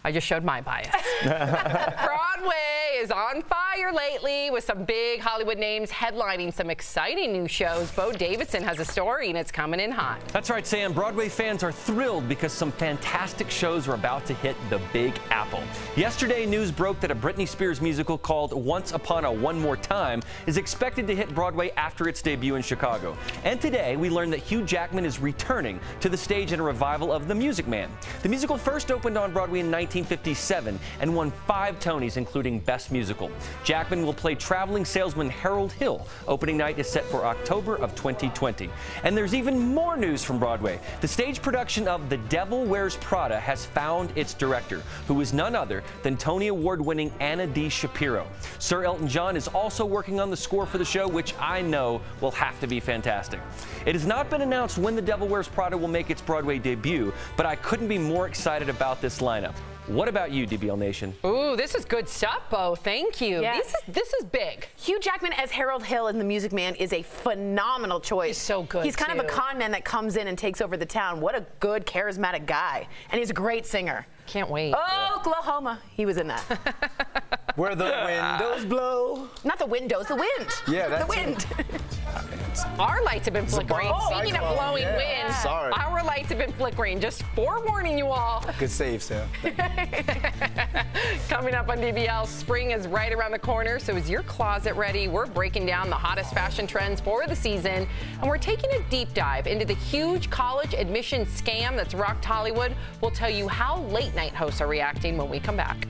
I just showed my bias. Broadway is on fire lately with some big Hollywood names headlining some exciting new shows. Bo Davidson has a story, and it's coming in hot. That's right, Sam. Broadway fans are thrilled because some fantastic shows are about to hit the Big Apple. Yesterday, news broke that a Britney Spears musical called Once Upon a One More Time is expected to hit Broadway after its debut in Chicago. And today, we learned that Hugh Jackman is returning to the stage in a revival of The Music Man. The musical first opened on Broadway in 1957 and won 5 Tonys, including Best Musical. Jackman will play traveling salesman Harold Hill. Opening night is set for October of 2020. And there's even more news from Broadway. The stage production of The Devil Wears Prada has found its director, who is none other than Tony Award-winning Anna D. Shapiro. Sir Elton John is also working on the score for the show, which I know will have to be fantastic. It has not been announced when The Devil Wears Prada will make its Broadway debut, but I couldn't be more excited about this lineup. What about you, DBL Nation? Ooh, this is good stuff, Bo. Thank you. Yes. This is big. Hugh Jackman as Harold Hill in The Music Man is a phenomenal choice. He's so good, He's kind of a con man that comes in and takes over the town. What a good, charismatic guy. And he's a great singer. Can't wait. Oklahoma. He was in that. Where the windows blow. Not the windows, the wind. Yeah, that's the wind. Our lights have been flickering. Speaking of blowing wind, Sorry. our lights have been flickering. Just forewarning you all. Good save, Sam. Coming up on DBL, spring is right around the corner, so is your closet ready? We're breaking down the hottest fashion trends for the season, and we're taking a deep dive into the huge college admission scam that's rocked Hollywood. We'll tell you how late night hosts are reacting when we come back.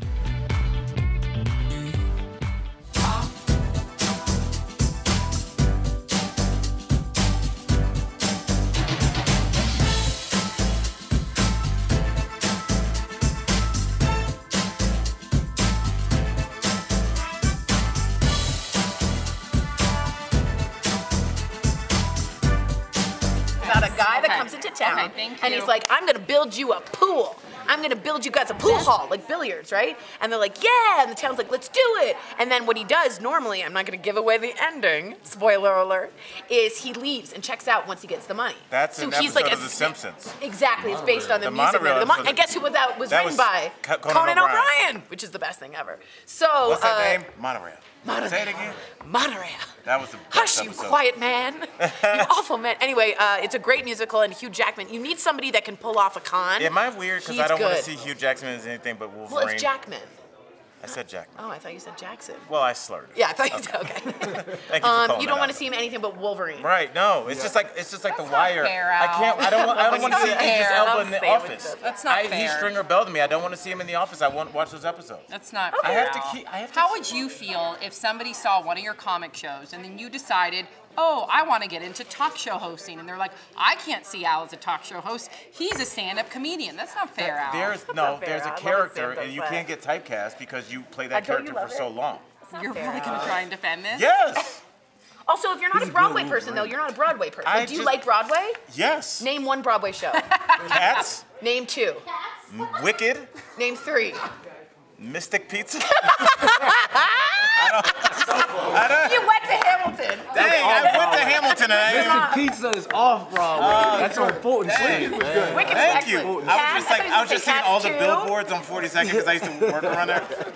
Comes into town and he's like, I'm gonna build you a pool. I'm gonna build you guys a pool hall, like billiards, right? And they're like, yeah, and the town's like, let's do it. And then what he does normally, I'm not gonna give away the ending, spoiler alert, is he leaves and checks out once he gets the money. That's so an he's episode like of The Simpsons. Exactly, it's based on the music. monorail episode. And guess who that was written by? Conan O'Brien, which is the best thing ever. So what's that name? Monorail. Say it again. Monorail. That was the best Hush, episode. you quiet man. You awful man. Anyway, it's a great musical, and Hugh Jackman. You need somebody that can pull off a con. Am I weird because I don't want to see Hugh Jackman as anything but Wolverine? Well, it's Jackman. I said Jackman. Oh, I thought you said Jackson. Well, I slurred. Yeah, I thought you said okay. Thank you for calling you don't that want out. to see him anything but Wolverine. Right? No, it's just like The Wire. fair, I can't. I don't want to see Idris Elba in the fair. Office. That's not fair. He Stringer belled me. I don't want to see him in the Office. I want to watch those episodes. That's not I fair. have to keep. How would you feel if somebody saw one of your comic shows and then you decided, oh, I want to get into talk show hosting, and they're like, I can't see Al as a talk show host. He's a stand-up comedian. That's not fair, Al. There's a character, and you can't get typecast because you play that character for so long. You're really going to try and defend this? Yes. Also, if you're not a Broadway person, though, you're not a Broadway person. Do you like Broadway? Yes. Name one Broadway show. Cats. Name two. Wicked. Name three. Mystic Pizza. You went to Hamilton. Dang, I went to Hamilton. Mystic Pizza is off Broadway. That's on Fulton Street. Thank you. I was just seeing all the billboards on 42nd because I used to work around there.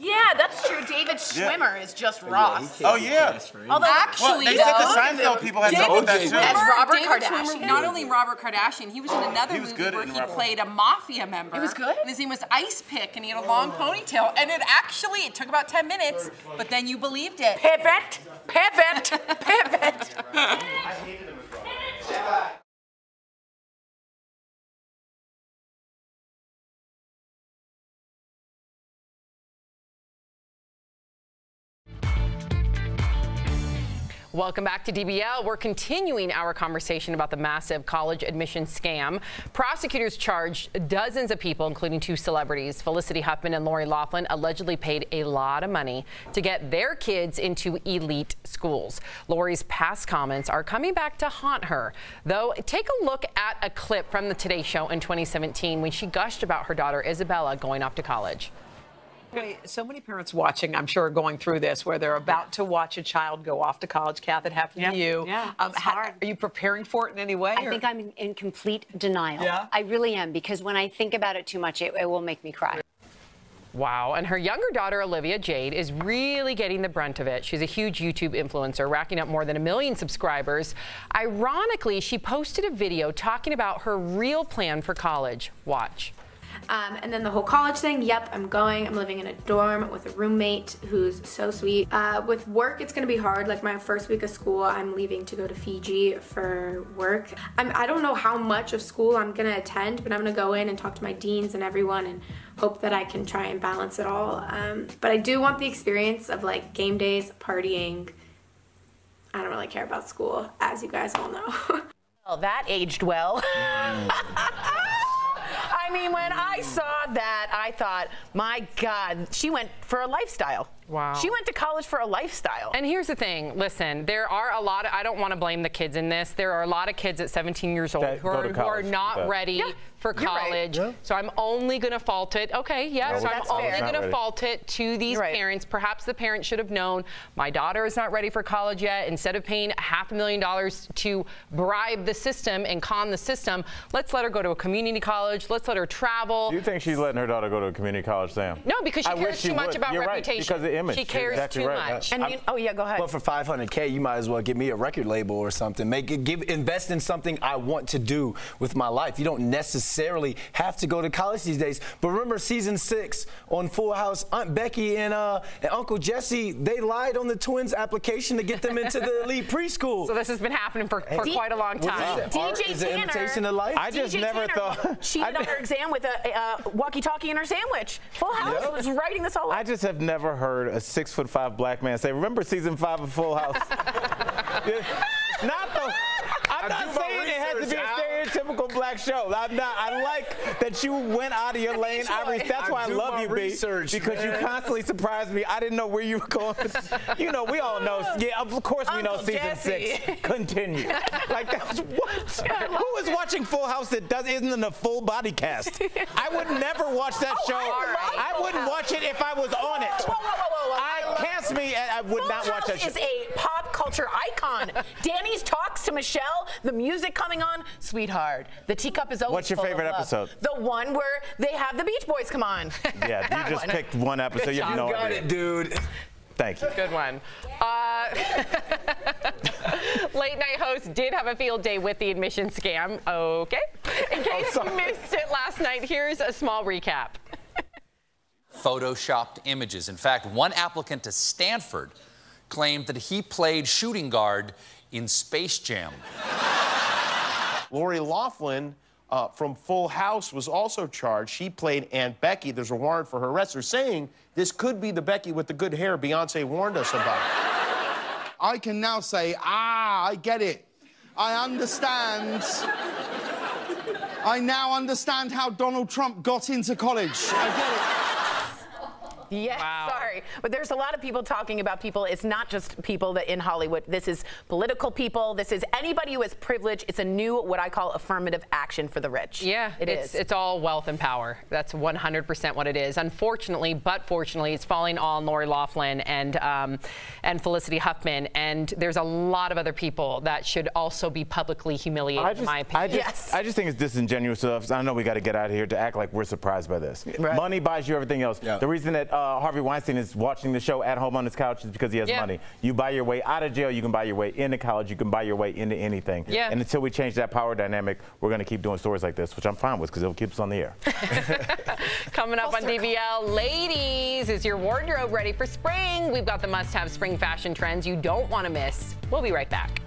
Yeah, that's true. David Schwimmer is just Ross. Oh, yeah. Although, Actually, they said the Seinfeld people had trouble with that, too. As Robert David Kardashian? Schwimmer, not only Robert Kardashian, he was in another He was movie good where in he Robert. played a mafia member. He was good? And his name was Ice Pick, and he had a long ponytail. And it took about 10 minutes, but then you believed it. Pivot. Welcome back to DBL. We're continuing our conversation about the massive college admission scam. Prosecutors charged dozens of people, including two celebrities, Felicity Huffman and Lori Loughlin, allegedly paid a lot of money to get their kids into elite schools. Lori's past comments are coming back to haunt her. Though, take a look at a clip from the Today Show in 2017 when she gushed about her daughter Isabella going off to college. So many parents watching, I'm sure, are going through this where they're about to watch a child go off to college. Kath, it happened to you. Yeah, it's hard. Are you preparing for it in any way? I think I'm in complete denial. Yeah? I really am, because when I think about it too much, it will make me cry. Wow, and her younger daughter, Olivia Jade, is really getting the brunt of it. She's a huge YouTube influencer, racking up more than 1 million subscribers. Ironically, she posted a video talking about her real plan for college. Watch. And then the whole college thing, yep, I'm going. I'm living in a dorm with a roommate who's so sweet. With work, it's gonna be hard. Like my first week of school, I'm leaving to go to Fiji for work. I don't know how much of school I'm gonna attend, but I'm gonna go in and talk to my deans and everyone and hope that I can try and balance it all. But I do want the experience of like game days, partying. I don't really care about school, as you guys all know. Well, that aged well. I mean, when I saw that, I thought, my God, she went for a lifestyle. Wow. She went to college for a lifestyle. And here's the thing, listen, there are a lot of, I don't want to blame the kids in this, there are a lot of kids at 17 years old who are not ready for college. Right. So I'm only going to fault it. Okay, yeah, so I'm only going to fault it to these parents. Perhaps the parents should have known my daughter is not ready for college yet. Instead of paying $500,000 to bribe the system and con the system, let's let her go to a community college. Let's let her travel. Do you think she's letting her daughter go to a community college, Sam? No, because she cares too much about reputation. Because of image. She cares too much. And oh yeah, go ahead. Well, for $500K, you might as well give me a record label or something. Invest in something I want to do with my life. You don't necessarily have to go to college these days. But remember, season 6 on Full House, Aunt Becky and Uncle Jesse, they lied on the twins' application to get them into the elite preschool. So this has been happening for quite a long time. DJ Tanner, imitation of life? I just never thought. She did on her exam with a walkie-talkie in her sandwich. Full House was writing this all up. I just have never heard a 6'5" black man say, remember season 5 of Full House? I'm not saying it has to be a stereotypical black show. I'm not. I like that you went out of your lane. That's why I love you, B. Because you constantly surprise me. I didn't know where you were going. You know, we all know. Yeah, of course we know season 6. Continue. Like, that's what? Who is watching Full House that isn't in a full body cast? I would never watch that show. I wouldn't watch it if I was on it. Cast me, and I would not watch that show. Full House is a pop culture icon. Danny's talks to Michelle, the music coming on, sweetheart. The teacup is always What's your favorite episode? The one where they have the Beach Boys come on. Yeah, you just picked one episode. You have no idea. You got it, dude. Thank you. Good one. Late night host did have a field day with the admission scam. Okay. In case you missed it last night, here's a small recap. Photoshopped images. In fact, one applicant to Stanford claimed that he played shooting guard in Space Jam. Lori Loughlin from Full House was also charged. She played Aunt Becky. There's a warrant for her arrest. They're saying this could be the Becky with the good hair Beyonce warned us about. I can now say, I get it. I understand. I now understand how Donald Trump got into college. I get it. Yes, sorry. But there's a lot of people talking about people. It's not just people that in Hollywood. This is political people. This is anybody who has privilege. It's a new, what I call, affirmative action for the rich. Yeah, it's all wealth and power. That's 100% what it is. Unfortunately, but fortunately, it's falling on Lori Loughlin and Felicity Huffman. And there's a lot of other people that should also be publicly humiliated, in my opinion. I just think it's disingenuous of us. I know we got to get out of here to act like we're surprised by this. Right. Money buys you everything else. Yeah. The reason that Harvey Weinstein is watching the show at home on his couch is because he has money. You buy your way out of jail, you can buy your way into college, you can buy your way into anything. Yeah. And until we change that power dynamic, we're going to keep doing stories like this, which I'm fine with because it'll keep us on the air. Coming up on DBL, ladies, is your wardrobe ready for spring? We've got the must-have spring fashion trends you don't want to miss. We'll be right back.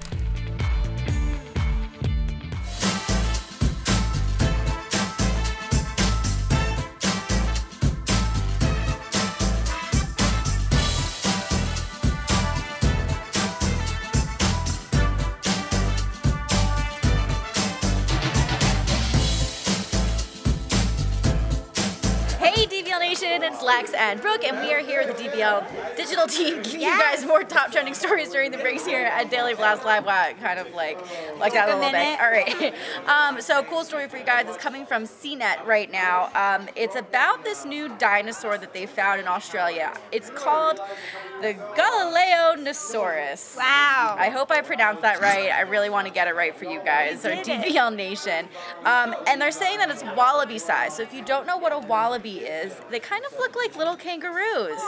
It's Lex and Brooke, and we are here with the DBL digital team giving you guys more top trending stories during the breaks here at Daily Blast Live. Wow, I kind of like that a little bit. All right. So cool story for you guys. It's coming from CNET right now. It's about this new dinosaur that they found in Australia. It's called the Galileonosaurus. Wow. I hope I pronounced that right. I really want to get it right for you guys, our DBL Nation. And they're saying that it's wallaby size. So if you don't know what a wallaby is, they kind kind of look like little kangaroos.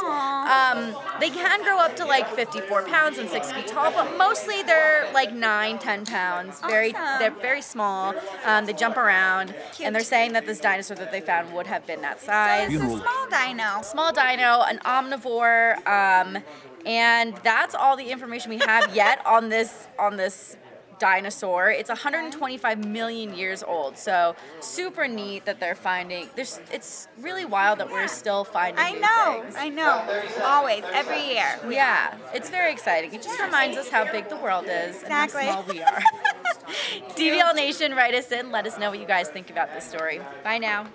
They can grow up to like 54 pounds and 6 feet tall, but mostly they're like 9, 10 pounds. They're very small. They jump around, and they're saying that this dinosaur that they found would have been that size. So it's a small dino. Small dino, an omnivore, and that's all the information we have yet on this dinosaur. It's 125 million years old, so super neat that they're finding. It's really wild that we're still finding new things. I know. Always, every year. Yeah, it's very exciting. It just reminds us how big the world is Exactly. and how small we are. DBL Nation, write us in. Let us know what you guys think about this story. Bye now.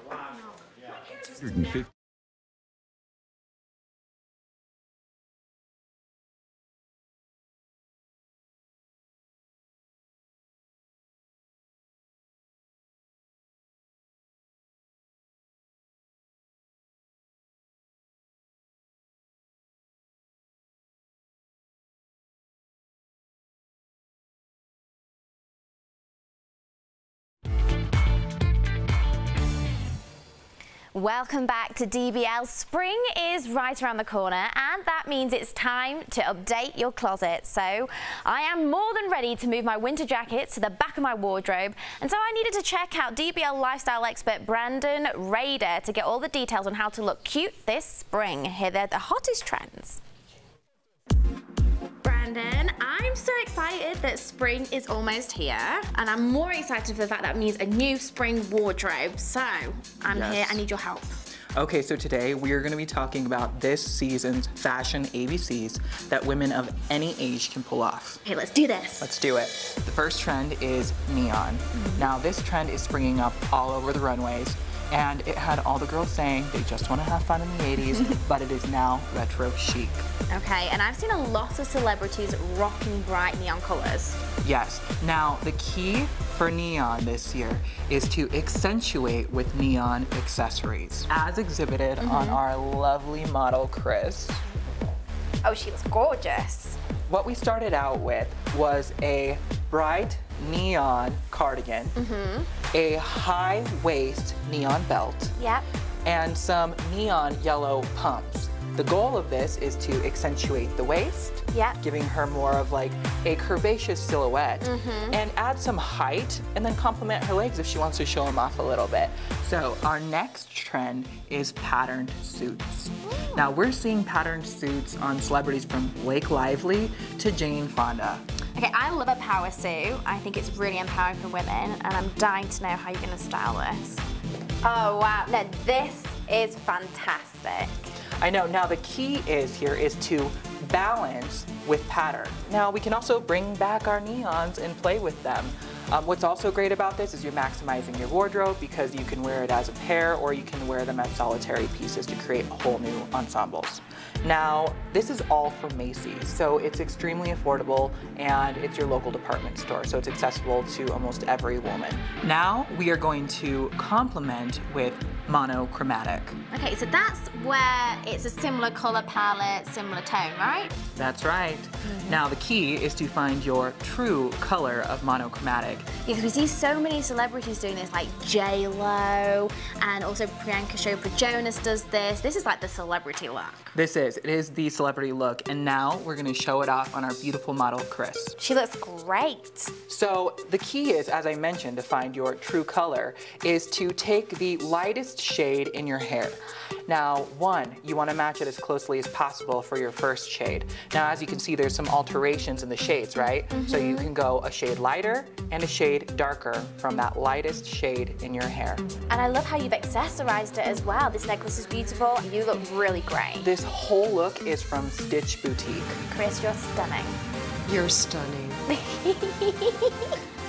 Welcome back to DBL. Spring is right around the corner, and that means it's time to update your closet. So I am more than ready to move my winter jackets to the back of my wardrobe, and so I needed to check out DBL lifestyle expert Brandon Rader to get all the details on how to look cute this spring. Here are the hottest trends. Brandon, I'm so excited that spring is almost here, and I'm more excited for the fact that it means a new spring wardrobe. So I'm here, I need your help. Okay, so today we are going to be talking about this season's fashion ABCs that women of any age can pull off. Okay, let's do this. Let's do it. The first trend is neon. Now this trend is springing up all over the runways, and it had all the girls saying they just want to have fun in the 80s, but it is now retro chic. Okay, and I've seen a lot of celebrities rocking bright neon colors. Yes. Now, the key for neon this year is to accentuate with neon accessories, as exhibited on our lovely model, Chris. Oh, she was gorgeous. What we started out with was a bright neon cardigan, a high waist neon belt, and some neon yellow pumps. The goal of this is to accentuate the waist, giving her more of like a curvaceous silhouette, and add some height, and then complement her legs if she wants to show them off a little bit. So our next trend is patterned suits. Now we're seeing patterned suits on celebrities from Blake Lively to Jane Fonda. Okay, I love a power suit. I think it's really empowering for women, and I'm dying to know how you're gonna style this. Oh wow, now this is fantastic. I know. Now the key is to balance with pattern. Now we can also bring back our neons and play with them. What's also great about this is you're maximizing your wardrobe because you can wear it as a pair or you can wear them as solitary pieces to create whole new ensembles. Now, this is all from Macy's, so it's extremely affordable and it's your local department store, so it's accessible to almost every woman. Now, we are going to complement with monochromatic. Okay, so that's where it's a similar color palette, similar tone, right? That's right. Now, the key is to find your true color of monochromatic. Because we see so many celebrities doing this, like J-Lo, and also Priyanka Chopra Jonas does this. This is like the celebrity look. It is the celebrity look, and now we're gonna show it off on our beautiful model, Chris. She looks great. So the key is, as I mentioned, to find your true color, is to take the lightest shade in your hair. Now, you wanna match it as closely as possible for your first shade. Now, as you can see, there's some alterations in the shades, right? So you can go a shade lighter and a shade darker from that lightest shade in your hair. And I love how you've accessorized it as well. This necklace is beautiful. You look really great. This whole look is from Stitch Boutique. Chris, you're stunning. You're stunning.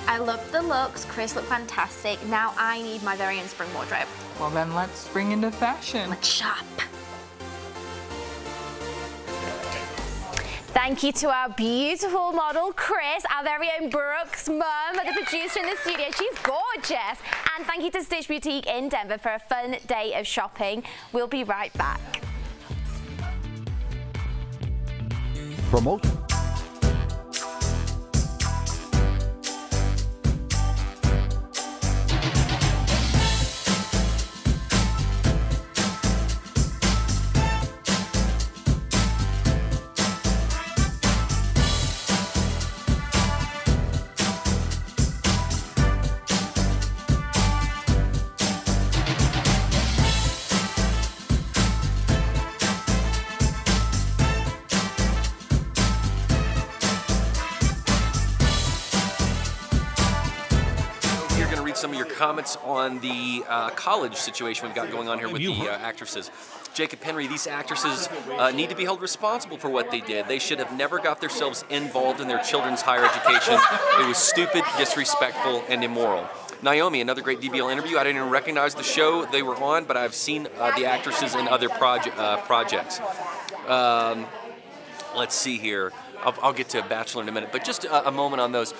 I love the looks. Chris looked fantastic. Now I need my very own spring wardrobe. Well, then let's spring into fashion. Let's shop. Thank you to our beautiful model, Chris, our very own Brooke's mum, the producer in the studio. She's gorgeous. And thank you to Stitch Boutique in Denver for a fun day of shopping. We'll be right back. Promote. going to read some of your comments on the college situation we've got going on here with the actresses. Jacob Henry, these actresses need to be held responsible for what they did. They should have never got themselves involved in their children's higher education. It was stupid, disrespectful, and immoral. Naomi, another great DBL interview. I didn't even recognize the show they were on, but I've seen the actresses in other projects. Let's see here. I'll get to Bachelor in a minute, but just a moment on those.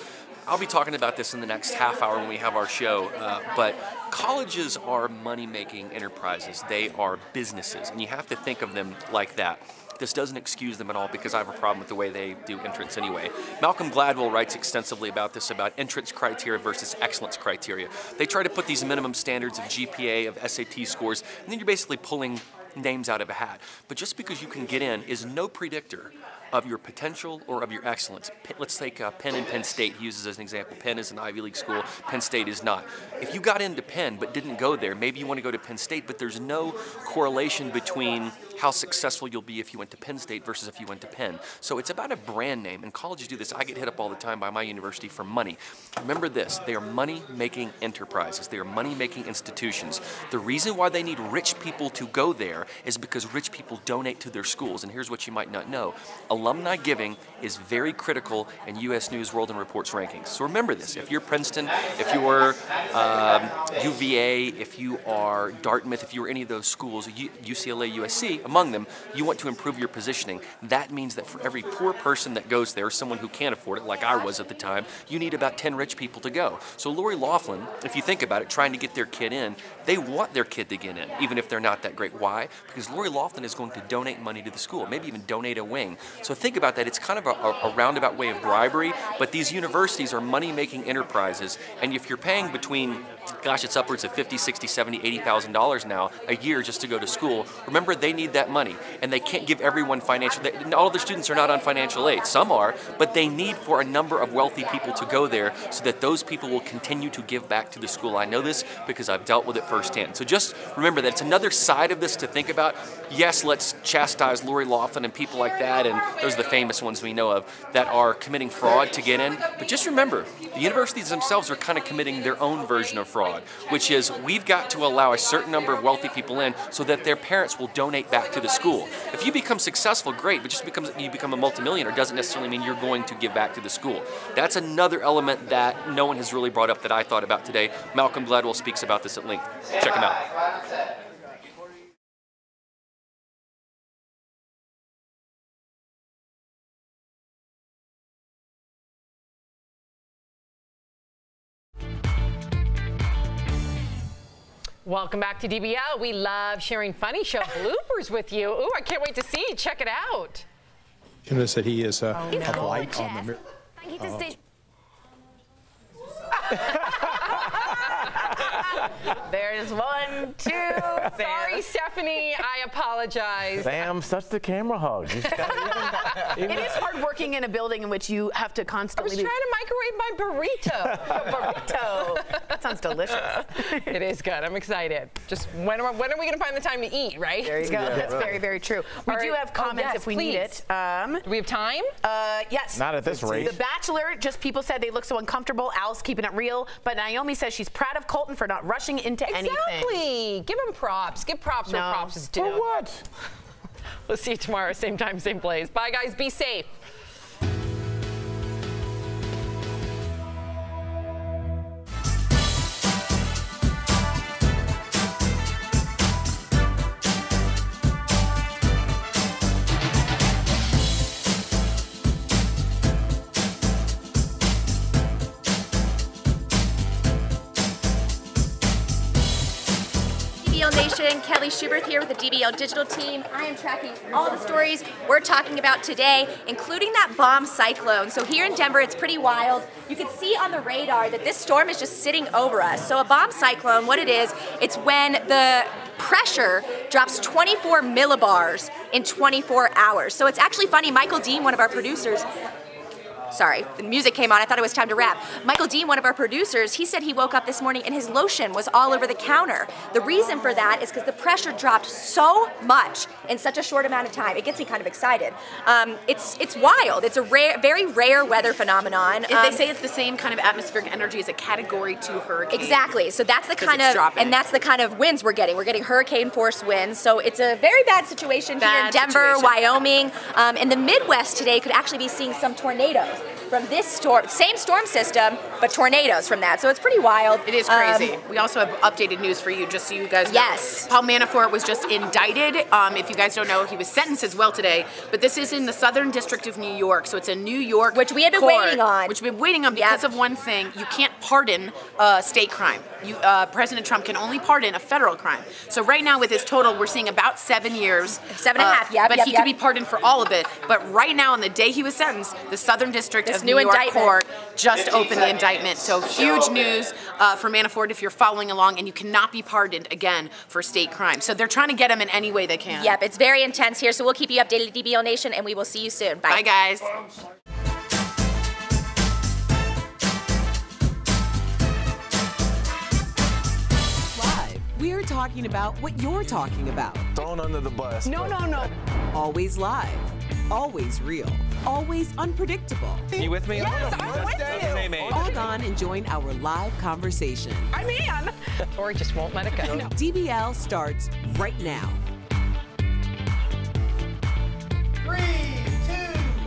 I'll be talking about this in the next half hour when we have our show, but colleges are money-making enterprises. They are businesses, and you have to think of them like that. This doesn't excuse them at all because I have a problem with the way they do entrance anyway. Malcolm Gladwell writes extensively about this, about entrance criteria versus excellence criteria. They try to put these minimum standards of GPA, of SAT scores, and then you're basically pulling names out of a hat. But just because you can get in is no predictor of your potential or of your excellence. Let's take Penn and Penn State. He uses as an example. Penn is an Ivy League school. Penn State is not. If you got into Penn but didn't go there, maybe you want to go to Penn State, but there's no correlation between how successful you'll be if you went to Penn State versus if you went to Penn. So it's about a brand name, and colleges do this. I get hit up all the time by my university for money. Remember this, they are money-making enterprises. They are money-making institutions. The reason why they need rich people to go there is because rich people donate to their schools. And here's what you might not know. Alumni giving is very critical in U.S. News World and Report's rankings. So remember this, if you're Princeton, if you're UVA, if you are Dartmouth, if you're any of those schools, UCLA, USC, among them, you want to improve your positioning. That means that for every poor person that goes there, someone who can't afford it, like I was at the time, you need about 10 rich people to go. So Lori Loughlin, if you think about it, trying to get their kid in, they want their kid to get in, even if they're not that great. Why? Because Lori Loughlin is going to donate money to the school, maybe even donate a wing. So think about that. It's kind of a roundabout way of bribery, but these universities are money-making enterprises, and if you're paying between, gosh, it's upwards of $50, $60, $70, $80,000 now a year just to go to school, remember they need that money, and they can't give everyone financial, all of the students are not on financial aid, some are, but they need for a number of wealthy people to go there so that those people will continue to give back to the school. I know this because I've dealt with it firsthand. So just remember that it's another side of this to think about. Yes, let's chastise Lori Loughlin and people like that, and those are the famous ones we know of that are committing fraud to get in, but just remember, the universities themselves are kind of committing their own version of fraud, which is we've got to allow a certain number of wealthy people in so that their parents will donate back to the school. If you become successful, great, but just because you become a multimillionaire doesn't necessarily mean you're going to give back to the school. That's another element that no one has really brought up that I thought about today. Malcolm Gladwell speaks about this at length. Check him out. Welcome back to DBL. We love sharing funny show bloopers with you. Ooh, I can't wait to see. Check it out. You notice that he is a light on the mirror. Thank you to Stitch. There's 1, 2. Sorry, Stephanie. I apologize. Sam, such the camera hug. It is hard working in a building in which you have to constantly. I was trying to microwave my burrito. Burrito. That sounds delicious. It is good. I'm excited. Just when are we going to find the time to eat, right? There you go. Yeah, that's very, very true. We do have comments if we need it. Do we have time? Yes. Not at this rate. The Bachelor, just people said they look so uncomfortable. Al's keeping it real. But Naomi says she's proud of Colton for not rushing into anything. Exactly. Give him props. Give props where props is due. For what? We'll see you tomorrow, same time, same place. Bye, guys. Be safe. Nation, Kelly Schubert here with the DBL Digital team. I am tracking all the stories we're talking about today, including that bomb cyclone. So here in Denver, it's pretty wild. You can see on the radar that this storm is just sitting over us. So a bomb cyclone, what it is, it's when the pressure drops 24 millibars in 24 hours. So it's actually funny, Michael Dean, one of our producers, Sorry, the music came on. I thought it was time to wrap. Michael Dean, one of our producers, he said he woke up this morning and his lotion was all over the counter. The reason for that is because the pressure dropped so much in such a short amount of time. It gets me kind of excited. It's wild. It's a very rare weather phenomenon. They say it's the same kind of atmospheric energy as a Category 2 hurricane. Exactly. So that's the kind of winds we're getting. We're getting hurricane force winds. So it's a very bad situation here in Denver, Wyoming. In the Midwest today could actually be seeing some tornadoes from this same storm system, but tornadoes from that. So it's pretty wild. It is crazy. We also have updated news for you, just so you guys know. Yes. Paul Manafort was just indicted. If you guys don't know, he was sentenced as well today. But this is in the Southern District of New York, so it's a New York which we have been waiting on. Which we've been waiting on because of one thing: you can't pardon state crime. President Trump can only pardon a federal crime. So right now, with his total, we're seeing about 7 years. 7.5. Yeah. But he could be pardoned for all of it. But right now, on the day he was sentenced, the Southern District of New York Court just opened the indictment. So huge news for Manafort if you're following along, and you cannot be pardoned again for state crime. So they're trying to get him in any way they can. Yep, it's very intense here. So we'll keep you updated at DBL Nation, and we will see you soon. Bye. Bye, guys. We're talking about what you're talking about. Thrown under the bus. No. Always live. Always real. Always unpredictable. You with me? Yes, I'm with you. Log on and join our live conversation. I'm in. Tori just won't let it go. DBL starts right now.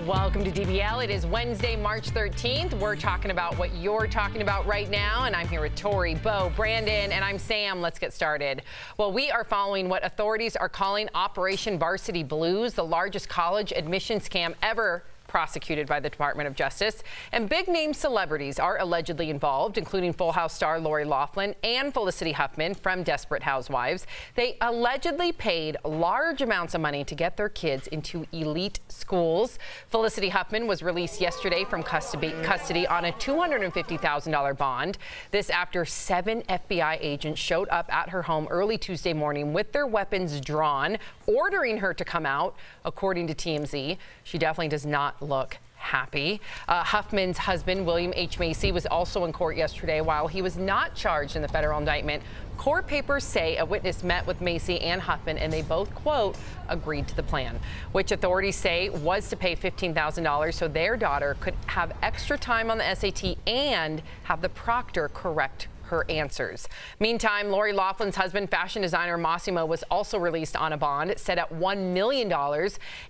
Welcome to DBL. It is Wednesday, March 13th. We're talking about what you're talking about right now, and I'm here with Tori, Bo, Brandon, and I'm Sam. Let's get started. Well, we are following what authorities are calling Operation Varsity Blues, the largest college admission scam ever prosecuted by the Department of Justice. And big-name celebrities are allegedly involved, including Full House star Lori Loughlin and Felicity Huffman from Desperate Housewives. They allegedly paid large amounts of money to get their kids into elite schools. Felicity Huffman was released yesterday from custody on a $250,000 bond. This after 7 FBI agents showed up at her home early Tuesday morning with their weapons drawn, ordering her to come out. According to TMZ, she definitely does not look happy. Huffman's husband, William H. Macy, was also in court yesterday. While he was not charged in the federal indictment, court papers say a witness met with Macy and Huffman, and they both, quote, agreed to the plan, which authorities say was to pay $15,000 so their daughter could have extra time on the SAT and have the proctor correct her answers. Meantime, Lori Loughlin's husband, fashion designer Massimo, was also released on a bond set at $1 million.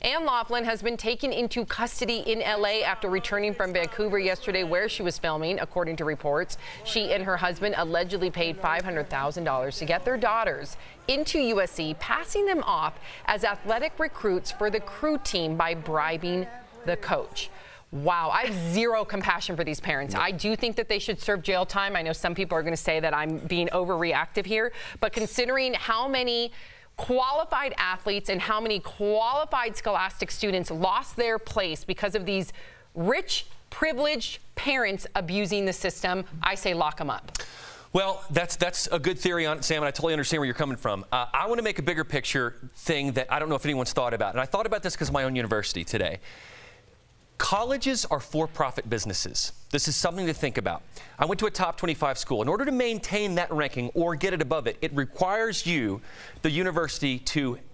And Loughlin has been taken into custody in LA after returning from Vancouver yesterday, where she was filming, according to reports. She and her husband allegedly paid $500,000 to get their daughters into USC, passing them off as athletic recruits for the crew team by bribing the coach. Wow, I have zero compassion for these parents. I do think that they should serve jail time. I know some people are going to say that I'm being overreactive here, but considering how many qualified athletes and how many qualified Scholastic students lost their place because of these rich, privileged parents abusing the system, I say lock them up. Well, that's a good theory on it, Sam, and I totally understand where you're coming from. I want to make a bigger picture thing that I don't know if anyone's thought about, and I thought about this because of my own university today. Colleges are for-profit businesses. This is something to think about. I went to a top 25 school. In order to maintain that ranking or get it above it, it requires you, the university,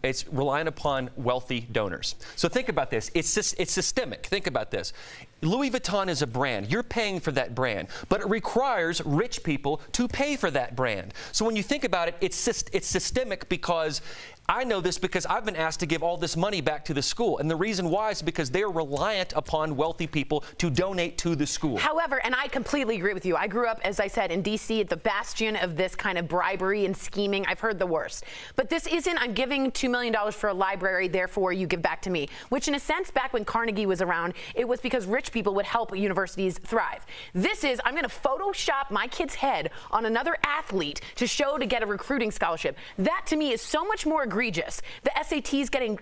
it's relying upon wealthy donors. So think about this. It's systemic. Think about this. Louis Vuitton is a brand. You're paying for that brand, but it requires rich people to pay for that brand. So when you think about it, it's systemic, because I know this because I've been asked to give all this money back to the school. And the reason why is because they're reliant upon wealthy people to donate to the school. However, and I completely agree with you, I grew up, as I said, in D.C., at the bastion of this kind of bribery and scheming. I've heard the worst. But this isn't, I'm giving $2 million for a library, therefore you give back to me. Which, in a sense, back when Carnegie was around, it was because rich people would help universities thrive. This is, I'm going to Photoshop my kid's head on another athlete to get a recruiting scholarship. That, to me, is so much more egregious. The SATs getting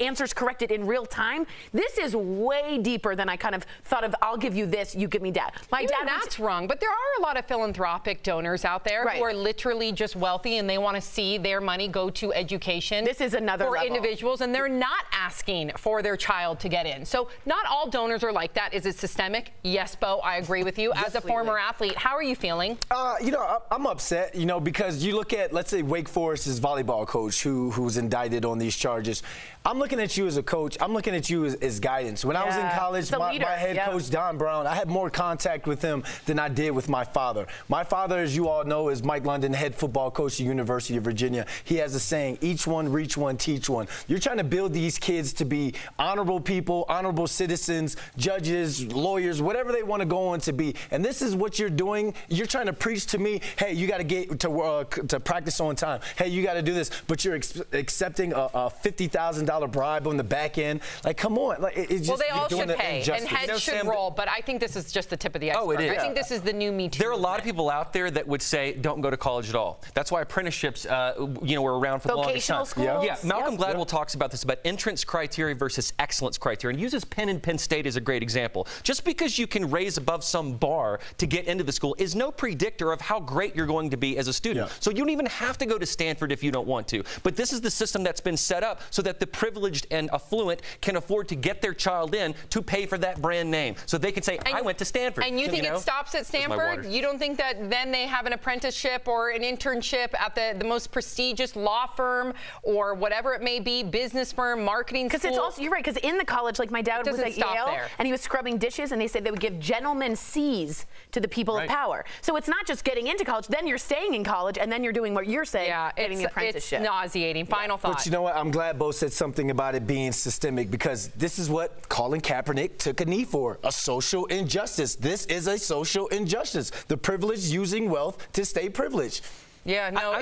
answers corrected in real time. This is way deeper than I kind of thought of. I'll give you this, you give give me dad. My dad. That's wrong. But there are a lot of philanthropic donors out there who are literally just wealthy and they want to see their money go to education. This is another for level. Individuals, and they're not asking for their child to get in. So not all donors are like that. Is it systemic? Yes, Bo, I agree with you. As a former athlete, how are you feeling? You know, I'm upset, you know, because you look at, let's say, Wake Forest's volleyball coach who's indicted on these charges. I'm looking at you as a coach. I'm looking at you as guidance. When I was in college, my head coach, Don Brown, I had more contact with him than I did with my father. My father, as you all know, is Mike London, head football coach at the University of Virginia. He has a saying, each one, reach one, teach one. You're trying to build these kids to be honorable people, honorable citizens, judges, lawyers, whatever they want to go on to be. And this is what you're doing. You're trying to preach to me, hey, you got to get to practice on time. Hey, you got to do this. But you're accepting a $50,000 bribe on the back end. Like, come on. Like, it's just, well, they all should pay, and heads should roll. But I think this is just the tip of the iceberg. Oh, it is. I think this is the new Me Too. There are a lot of people out there that would say, don't go to college at all. That's why apprenticeships, you know, were around for the longest time. Vocational schools. Yeah, Malcolm Gladwell talks about this, about entrance criteria versus excellence criteria, and uses Penn and Penn State as a great example. Just because you can raise above some bar to get into the school is no predictor of how great you're going to be as a student. So you don't even have to go to Stanford if you don't want to. But this is the system that's been set up so that the privileged and affluent can afford to get their child in to pay for that brand name. So they can say, I went to Stanford. And you think it stops at Stanford? You don't think that then they have an apprenticeship or an internship at the most prestigious law firm or whatever it may be, business firm, marketing school? Because it's also, you're right, because in the college, like my dad was at Yale, and he was scrubbing dishes, and they said they would give gentlemen C's to the people of power. So it's not just getting into college, then you're staying in college, and then you're doing what you're saying, getting the apprenticeship. It's nauseating. Final thought. But you know what? I'm glad Bo said something about it being systemic, because this is what Colin Kaepernick took a knee for, a social injustice. This is a social injustice. The privileged using wealth to stay privileged. Yeah, no,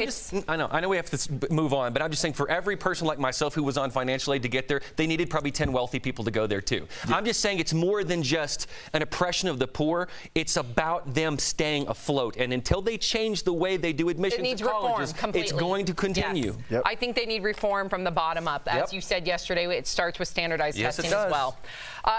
I know we have to move on, but I'm just saying for every person like myself who was on financial aid to get there, they needed probably 10 wealthy people to go there too. I'm just saying it's more than just an oppression of the poor. It's about them staying afloat. And until they change the way they do admissions to colleges, it's going to continue. Yes. I think they need reform from the bottom up. As you said yesterday, it starts with standardized testing as well.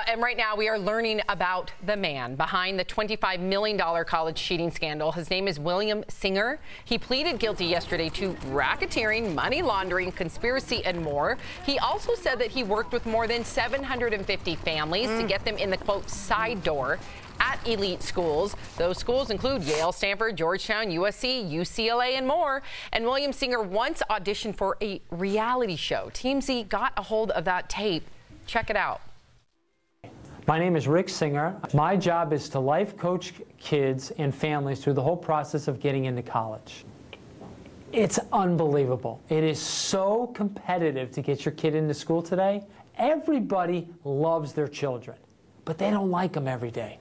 And right now we are learning about the man behind the $25 million college cheating scandal. His name is William Singer. He pleaded guilty yesterday to racketeering, money laundering, conspiracy, and more. He also said that he worked with more than 750 families to get them in the, quote, side door at elite schools. Those schools include Yale, Stanford, Georgetown, USC, UCLA, and more. And William Singer once auditioned for a reality show. TMZ got a hold of that tape. Check it out. My name is Rick Singer. My job is to life coach kids and families through the whole process of getting into college. It's unbelievable. It is so competitive to get your kid into school today. Everybody loves their children, but they don't like them every day.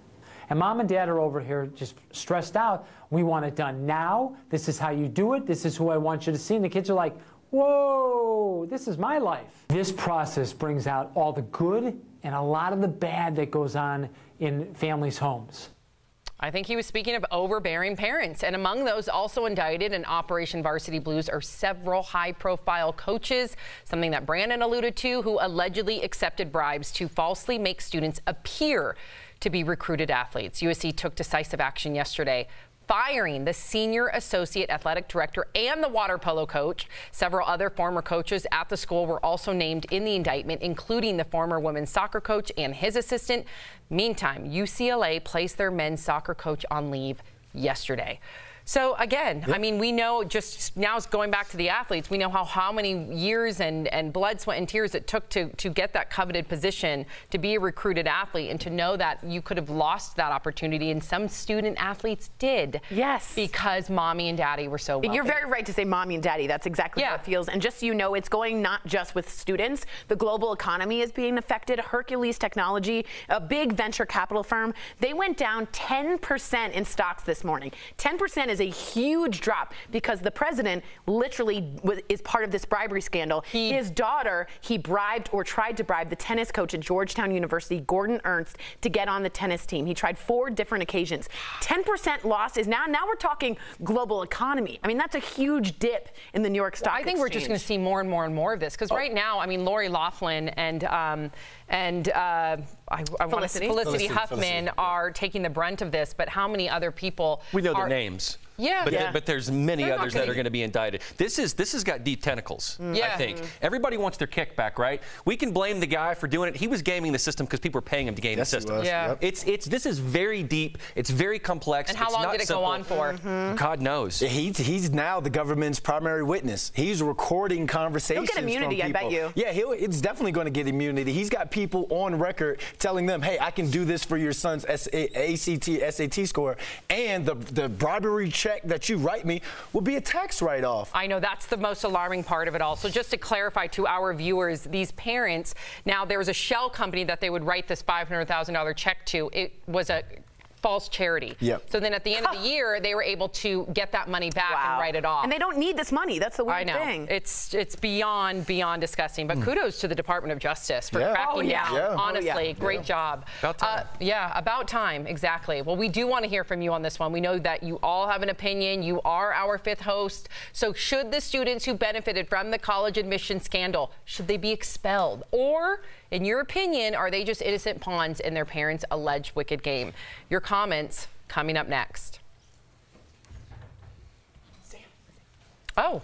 And mom and dad are over here just stressed out. We want it done now. This is how you do it. This is who I want you to see. And the kids are like, whoa, this is my life. This process brings out all the good and a lot of the bad that goes on in families' homes. I think he was speaking of overbearing parents. And among those also indicted in Operation Varsity Blues are several high-profile coaches, something that Brandon alluded to, who allegedly accepted bribes to falsely make students appear to be recruited athletes. USC took decisive action yesterday, firing the senior associate athletic director and the water polo coach. Several other former coaches at the school were also named in the indictment, including the former women's soccer coach and his assistant. Meantime, UCLA placed their men's soccer coach on leave yesterday. So again, I mean, we know, just now going back to the athletes, we know how many years and blood, sweat, and tears it took to get that coveted position, to be a recruited athlete, and to know that you could have lost that opportunity. And some student athletes did. Yes. Because mommy and daddy were so wealthy. You're very right to say mommy and daddy. That's exactly how it feels. And just so you know, it's going not just with students. The global economy is being affected. Hercules Technology, a big venture capital firm, they went down 10% in stocks this morning. 10% is a huge drop because the president literally is part of this bribery scandal. His daughter, he bribed or tried to bribe the tennis coach at Georgetown University, Gordon Ernst, to get on the tennis team. He tried 4 different occasions. 10% loss is now we're talking global economy. I mean, that's a huge dip in the New York Stock Exchange. I think we're just going to see more and more and more of this because right now, I mean, Lori Loughlin and And Felicity Huffman are taking the brunt of this, but how many other people? We know their names. Yeah. But there's many others that are going to be indicted. This has got deep tentacles, I think. Everybody wants their kickback, right? We can blame the guy for doing it. He was gaming the system because people were paying him to game the system. This is very deep. It's very complex. And how long did it go on for? God knows. He's now the government's primary witness. He's recording conversations. He'll get immunity, I bet you. Yeah, it's definitely going to get immunity. He's got people on record telling them, hey, I can do this for your son's ACT, SAT score, and the bribery check that you write me will be a tax write-off. I know, that's the most alarming part of it all. So just to clarify to our viewers, these parents, now there was a shell company that they would write this $500,000 check to. It was a false charity. So then at the end of the year, they were able to get that money back and write it off. And they don't need this money. That's the weird thing. It's beyond disgusting. But kudos to the Department of Justice for cracking down. Honestly, great job. About time. About time. Exactly. Well, we do want to hear from you on this one. We know that you all have an opinion. You are our 5th host. So should the students who benefited from the college admission scandal, should they be expelled? Or, in your opinion, are they just innocent pawns in their parents' alleged wicked game? Your comments coming up next. Oh,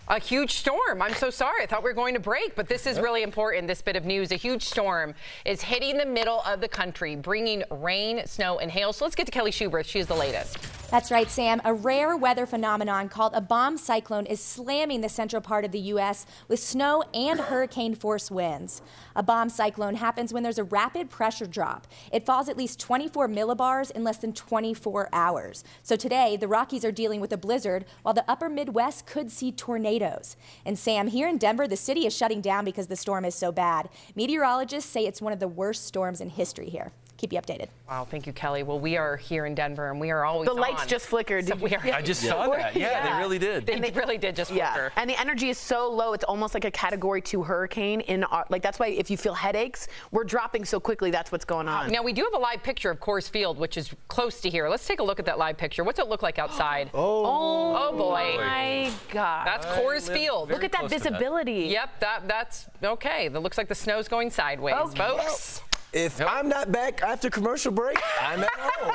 a huge storm. I'm so sorry. I thought we were going to break, but this is really important, this bit of news. A huge storm is hitting the middle of the country, bringing rain, snow, and hail. So let's get to Kelly Schubert. She is the latest. That's right, Sam. A rare weather phenomenon called a bomb cyclone is slamming the central part of the U.S. with snow and hurricane-force winds. A bomb cyclone happens when there's a rapid pressure drop. It falls at least 24 millibars in less than 24 hours. So today, the Rockies are dealing with a blizzard, while the upper Midwest could see tornadoes. And Sam, here in Denver, the city is shutting down because the storm is so bad. Meteorologists say it's one of the worst storms in history here. Keep you updated. Wow, thank you, Kelly. Well, we are here in Denver, and we are always The lights just flickered. So I just saw that. Yeah, they really did. They really did just flicker. And the energy is so low, it's almost like a Category 2 hurricane. That's why if you feel headaches, we're dropping so quickly. That's what's going on. Now, we do have a live picture of Coors Field, which is close to here. Let's take a look at that live picture. What's it look like outside? Oh boy. My God. That's Coors Field. Look at that visibility. Yep, that's okay. That looks like the snow's going sideways, folks. If I'm not back after commercial break, I'm at home.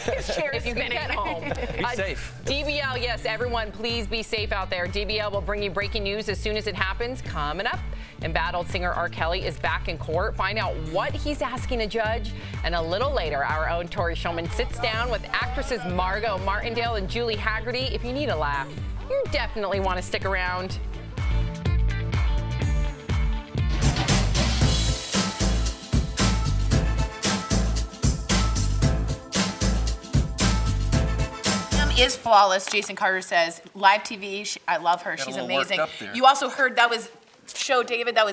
If you can get home. Be safe. DBL, yes, everyone, please be safe out there. DBL will bring you breaking news as soon as it happens. Coming up, embattled singer R. Kelly is back in court. Find out what he's asking a judge. And a little later, our own Tori Shulman sits down with actresses Margot Martindale and Julie Haggerty. If you need a laugh, you definitely want to stick around. Is flawless, Jason Carter says. Live TV, I love her. She's amazing. You also heard that was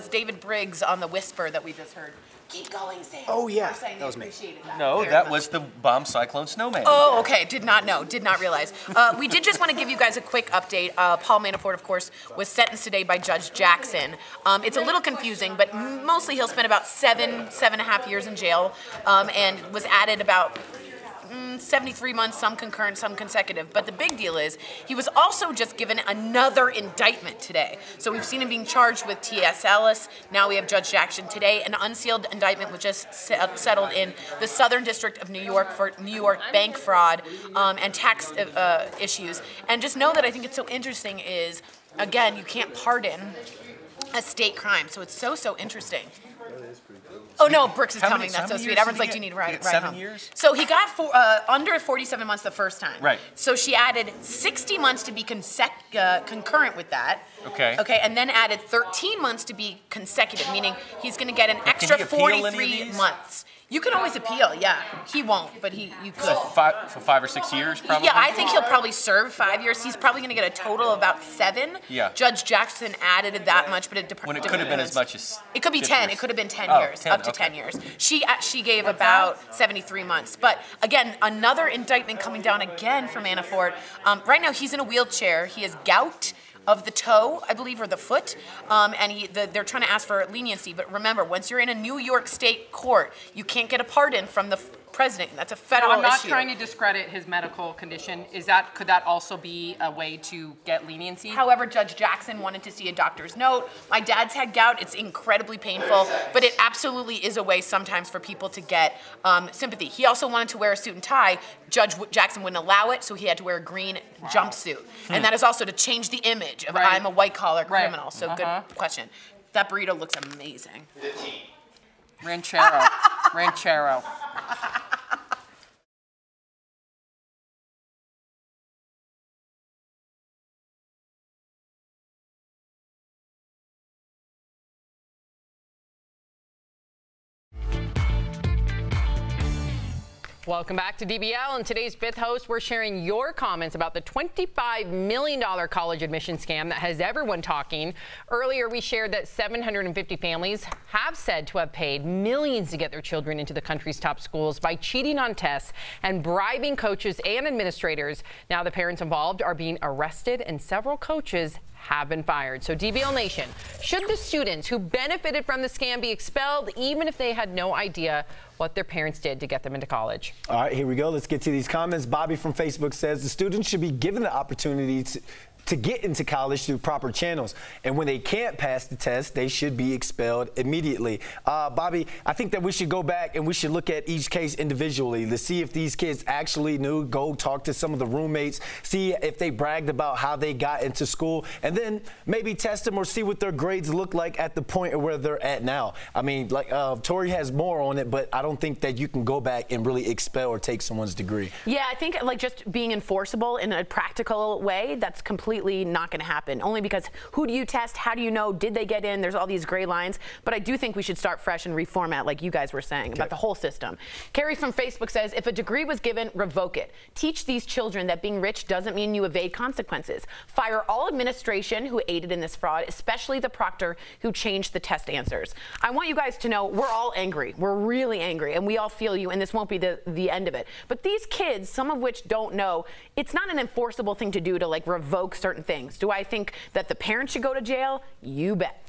David Briggs on The Whisper that we just heard. Keep going, Sam. Oh, yeah. That was me. No, that was the bomb cyclone snowman. Oh, okay. Did not know. Did not realize. We did just want to give you guys a quick update. Paul Manafort, of course, was sentenced today by Judge Jackson. It's a little confusing, but mostly he'll spend about 7.5 years in jail, and was added about 73 months, some concurrent, some consecutive. But the big deal is he was also just given another indictment today. So we've seen him being charged with T.S. Ellis. Now we have Judge Jackson today. An unsealed indictment was just settled in the Southern District of New York for New York bank fraud and tax issues. And just know that I think it's so interesting is, again, you can't pardon a state crime. So it's so interesting. Oh, no, Brooks is coming. That's so sweet. Everyone's like, do you need to ride 7 home? years? So he got under 47 months the first time. Right. So she added 60 months to be concurrent with that. Okay. Okay, and then added 13 months to be consecutive, meaning he's going to get an extra 43 months. You can always appeal, yeah. He won't, but you could. So for 5 or 6 years, probably? Yeah, I think he'll probably serve 5 years. He's probably going to get a total of about 7. Yeah. Judge Jackson added that much, but it depends. When it could have been as much as... It could be 10. Years. It could have been 10 Oh, years, 10, up to 10 years. She gave about 73 months. But again, another indictment coming down again for Manafort. Right now, he's in a wheelchair. He has gout of the toe, I believe, or the foot, and they're trying to ask for leniency. But remember, once you're in a New York State court, you can't get a pardon from the president. That's a federal I'm not issue. trying to discredit his medical condition. Could that also be a way to get leniency? However, Judge Jackson wanted to see a doctor's note. My dad's had gout. It's incredibly painful, but it absolutely is a way sometimes for people to get sympathy. He also wanted to wear a suit and tie. Judge Jackson wouldn't allow it, so he had to wear a green jumpsuit. And that is also to change the image of I'm a white-collar criminal. So good question. That burrito looks amazing. Ranchero. Ranchero. Welcome back to DBL. And today's fifth host, we're sharing your comments about the $25 million college admission scam that has everyone talking. Earlier, we shared that 750 families have said to have paid millions to get their children into the country's top schools by cheating on tests and bribing coaches and administrators. Now the parents involved are being arrested and several coaches have been fired. So DBL Nation, should the students who benefited from the scam be expelled even if they had no idea what their parents did to get them into college? All right, here we go. Let's get to these comments. Bobby from Facebook says the students should be given the opportunity to get into college through proper channels. And when they can't pass the test, they should be expelled immediately. Bobby, I think that we should go back and we should look at each case individually to see if these kids actually knew, go talk to some of the roommates, see if they bragged about how they got into school, and then maybe test them or see what their grades look like at the point of where they're at now. I mean, like Tori has more on it, but I don't think that you can go back and really expel or take someone's degree. Yeah, I think like just being enforceable in a practical way, that's completely not going to happen, only because who do you test? How do you know? Did they get in? There's all these gray lines. But I do think we should start fresh and reformat, like you guys were saying, about the whole system. Carrie from Facebook says, if a degree was given, revoke it. Teach these children that being rich doesn't mean you evade consequences. Fire all administration who aided in this fraud, especially the proctor who changed the test answers. I want you guys to know we're all angry. We're really angry, and we all feel you, and this won't be the end of it. But these kids, some of which don't know, it's not an enforceable thing to do to like revoke certain things. Do I think that the parents should go to jail? You bet.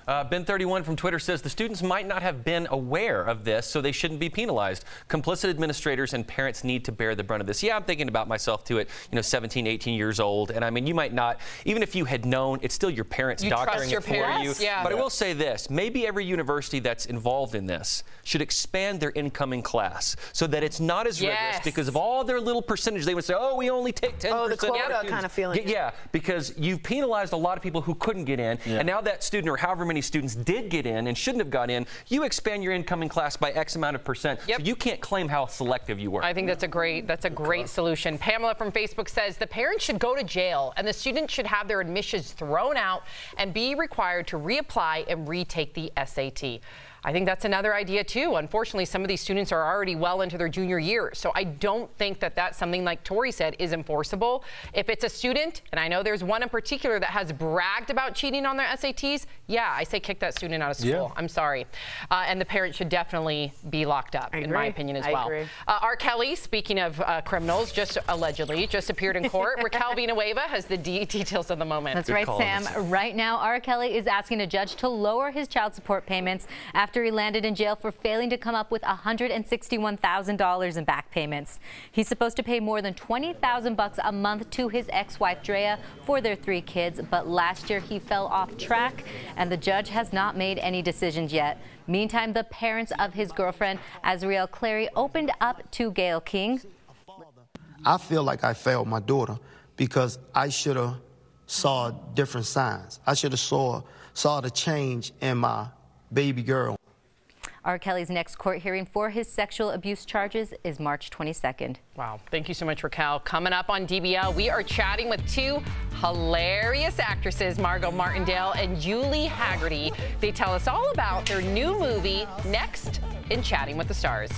Ben31 from Twitter says the students might not have been aware of this, so they shouldn't be penalized. Complicit administrators and parents need to bear the brunt of this. Yeah, I'm thinking about myself too at 17, 18 years old, and I mean, you might not, even if you had known, it's still your parents doctoring it for you. Yeah. But I will say this, maybe every university that's involved in this should expand their incoming class so that it's not as rigorous because of all their little percentage. They would say, oh, we only take 10%. Oh, the quota kind of feeling. Yeah, because you've penalized a lot of people who couldn't get in, and now that student or however many students did get in and shouldn't have got in, you expand your incoming class by X amount of percent. So you can't claim how selective you were. I think that's a great solution. Pamela from Facebook says the parents should go to jail and the students should have their admissions thrown out and be required to reapply and retake the SAT. I think that's another idea too. Unfortunately, some of these students are already well into their junior year, so I don't think that that's something, like Tori said, is enforceable. If it's a student, and I know there's one in particular that has bragged about cheating on their SATs, yeah, I say kick that student out of school. Yeah. I'm sorry. And the parent should definitely be locked up, in my opinion, as well. Agree. R. Kelly, speaking of criminals, just allegedly, just appeared in court. Raquel Villanueva has the details of the moment. That's right, Sam. Right now, R. Kelly is asking a judge to lower his child support payments after he landed in jail for failing to come up with $161,000 in back payments. He's supposed to pay more than $20,000 a month to his ex-wife Drea for their 3 kids, but last year he fell off track, and the judge has not made any decisions yet. Meantime, the parents of his girlfriend, Azriel Clary, opened up to Gayle King. I feel like I failed my daughter because I should have saw different signs. I should have saw the change in my baby girl. R. Kelly's next court hearing for his sexual abuse charges is March 22nd. Wow. Thank you so much, Raquel. Coming up on DBL, we are chatting with 2 hilarious actresses, Margot Martindale and Julie Haggerty. They tell us all about their new movie, next in Chatting with the Stars.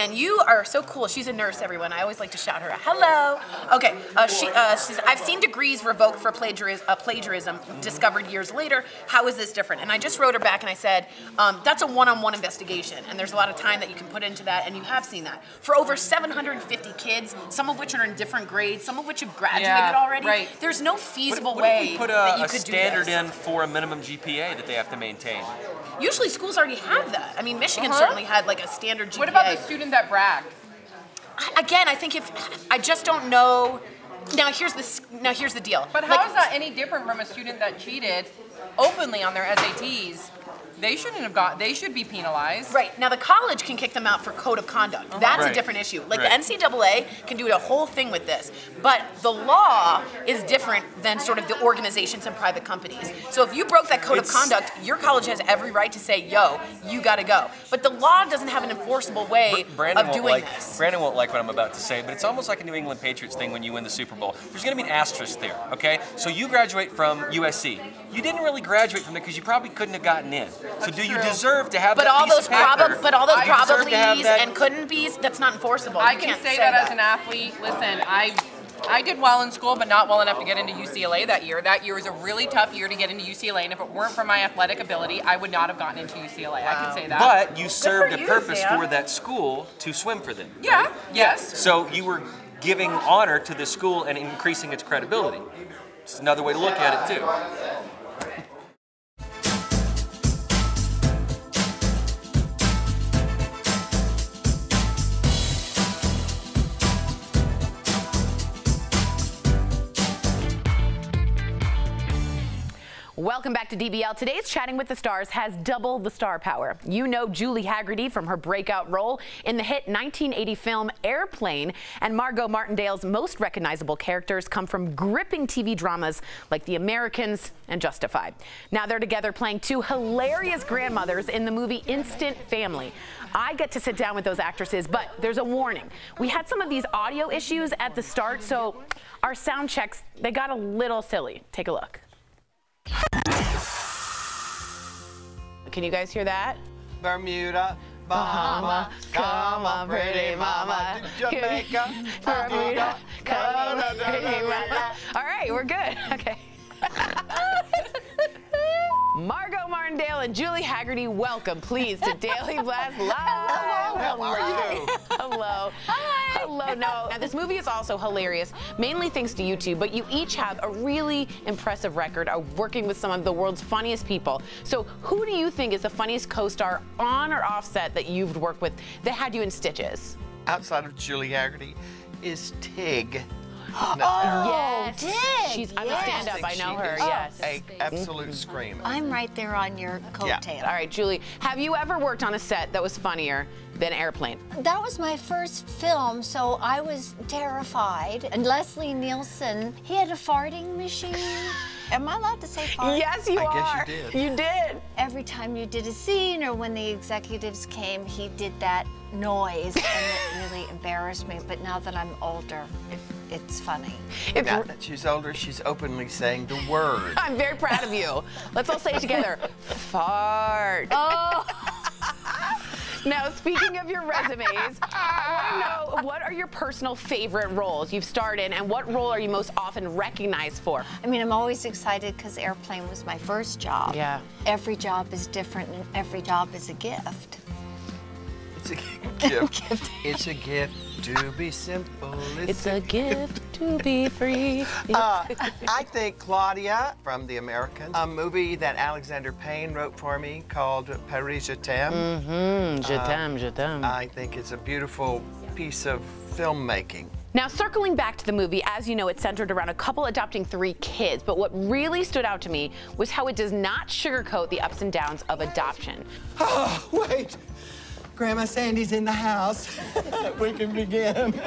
man, you are so cool. She's a nurse, everyone. I always like to shout her out. Hello. Okay, she says, I've seen degrees revoked for plagiarism discovered years later. How is this different? And I just wrote her back and I said, that's a one-on-one investigation, and there's a lot of time that you can put into that, and you have seen that. For over 750 kids, some of which are in different grades, some of which have graduated already, there's no feasible way that you could do this. What if we put a standard in for a minimum GPA that they have to maintain? Usually schools already have that. I mean, Michigan certainly had like a standard GPA. What about the student that bragged? Again, I think I just don't know. Now here's the deal. But how is that any different from a student that cheated openly on their SATs? They shouldn't have they should be penalized. Right. Now the college can kick them out for code of conduct. That's a different issue. Like the NCAA can do a whole thing with this. But the law is different than sort of the organizations and private companies. So if you broke that code of conduct, your college has every right to say, yo, you gotta go. But the law doesn't have an enforceable way of doing this. Brandon won't like what I'm about to say, but it's almost like a New England Patriots thing when you win the Super Bowl. There's gonna be an asterisk there, okay? So you graduate from USC. You didn't really graduate from there because you probably couldn't have gotten in. So do you deserve to have that piece of paper? But all those probablys and couldn't be's, that's not enforceable. I can say that as an athlete. Listen, I did well in school, but not well enough to get into UCLA that year. That year was a really tough year to get into UCLA, and if it weren't for my athletic ability, I would not have gotten into UCLA. I can say that. But you served a purpose for that school to swim for them. Yeah, yes. So you were giving honor to the school and increasing its credibility. It's another way to look at it, too. Welcome back to DBL. Today's Chatting with the Stars has double the star power. You know Julie Haggerty from her breakout role in the hit 1980 film Airplane, and Margot Martindale's most recognizable characters come from gripping TV dramas like The Americans and Justified. Now they're together playing two hilarious grandmothers in the movie Instant Family. I get to sit down with those actresses, but there's a warning. We had some of these audio issues at the start, so our sound checks, they got a little silly. Take a look. Can you guys hear that? Bermuda, Bahama, come on, pretty mama, Jamaica, Bermuda, come on, pretty mama. All right, we're good. Okay. Margot Martindale and Julie Haggerty, welcome, please, to Daily Blast Live. Hello, how are you? Hello. Hi. Hello. Now, this movie is also hilarious, mainly thanks to you two, but you each have a really impressive record of working with some of the world's funniest people. So who do you think is the funniest co-star on or off set that you've worked with that had you in stitches? Outside of Julie Haggerty is Tig. Yes. Tig. I'm a stand-up. I know her. Yes. An absolute scream. I'm right there on your coattail. All right, Julie, have you ever worked on a set that was funnier than Airplane? That was my first film, so I was terrified. And Leslie Nielsen, he had a farting machine. Am I allowed to say fart? Yes, you are. I guess you did. You did. Every time you did a scene or when the executives came, he did that noise, and it really embarrassed me. But now that I'm older, it's funny. Now that she's older, she's openly saying the word. I'm very proud of you. Let's all say it together. Fart. Oh. Now, speaking of your resumes, I want to know, what are your personal favorite roles you've starred in, and what role are you most often recognized for? I mean, I'm always excited because Airplane was my first job. Yeah. Every job is different, and every job is a gift. It's a gift. It's a gift to be simple. It's a gift to be free. I think Claudia from The Americans, a movie that Alexander Payne wrote for me called Paris, Je t'aime. Je t'aime, je t'aime. I think it's a beautiful piece of filmmaking. Now, circling back to the movie, as you know, it's centered around a couple adopting 3 kids, but what really stood out to me was how it does not sugarcoat the ups and downs of adoption. Oh, wait. Grandma Sandy's in the house. We can begin.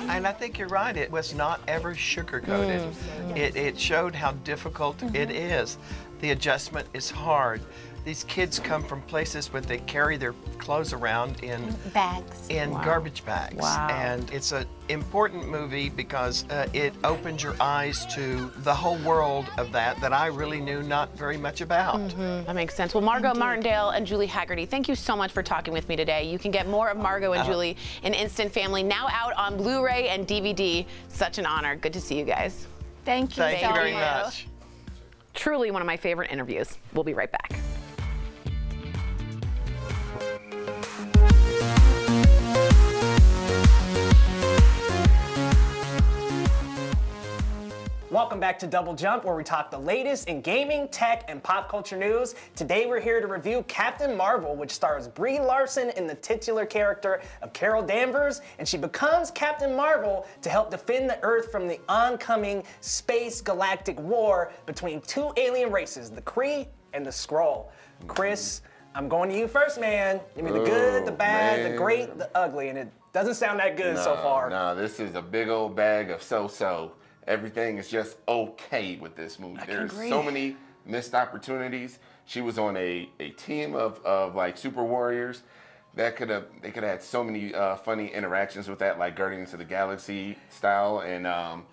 And I think you're right. It was not ever sugar-coated. It showed how difficult it is. the adjustment is hard. These kids come from places where they carry their clothes around in bags, garbage bags. Wow. And it's an important movie because it opens your eyes to the whole world of that I really knew not very much about. That makes sense. Well, Margot Martindale and Julie Hagerty, thank you so much for talking with me today. You can get more of Margot and Julie in Instant Family, now out on Blu-ray and DVD. Such an honor. Good to see you guys. Thank you. Thank you very much. Truly one of my favorite interviews. We'll be right back. Welcome back to Double Jump, where we talk the latest in gaming, tech, and pop culture news. Today we're here to review Captain Marvel, which stars Brie Larson in the titular character of Carol Danvers, and she becomes Captain Marvel to help defend the Earth from the oncoming space galactic war between two alien races, the Kree and the Skrull. Chris, I'm going to you first, man. Give me the good, the bad, the great, the ugly, and it doesn't sound that good so far. No, this is a big old bag of so-so. Everything is just okay with this movie. There's so many missed opportunities. She was on a team of like super warriors that they could have had so many funny interactions with that, like Guardians of the Galaxy style. And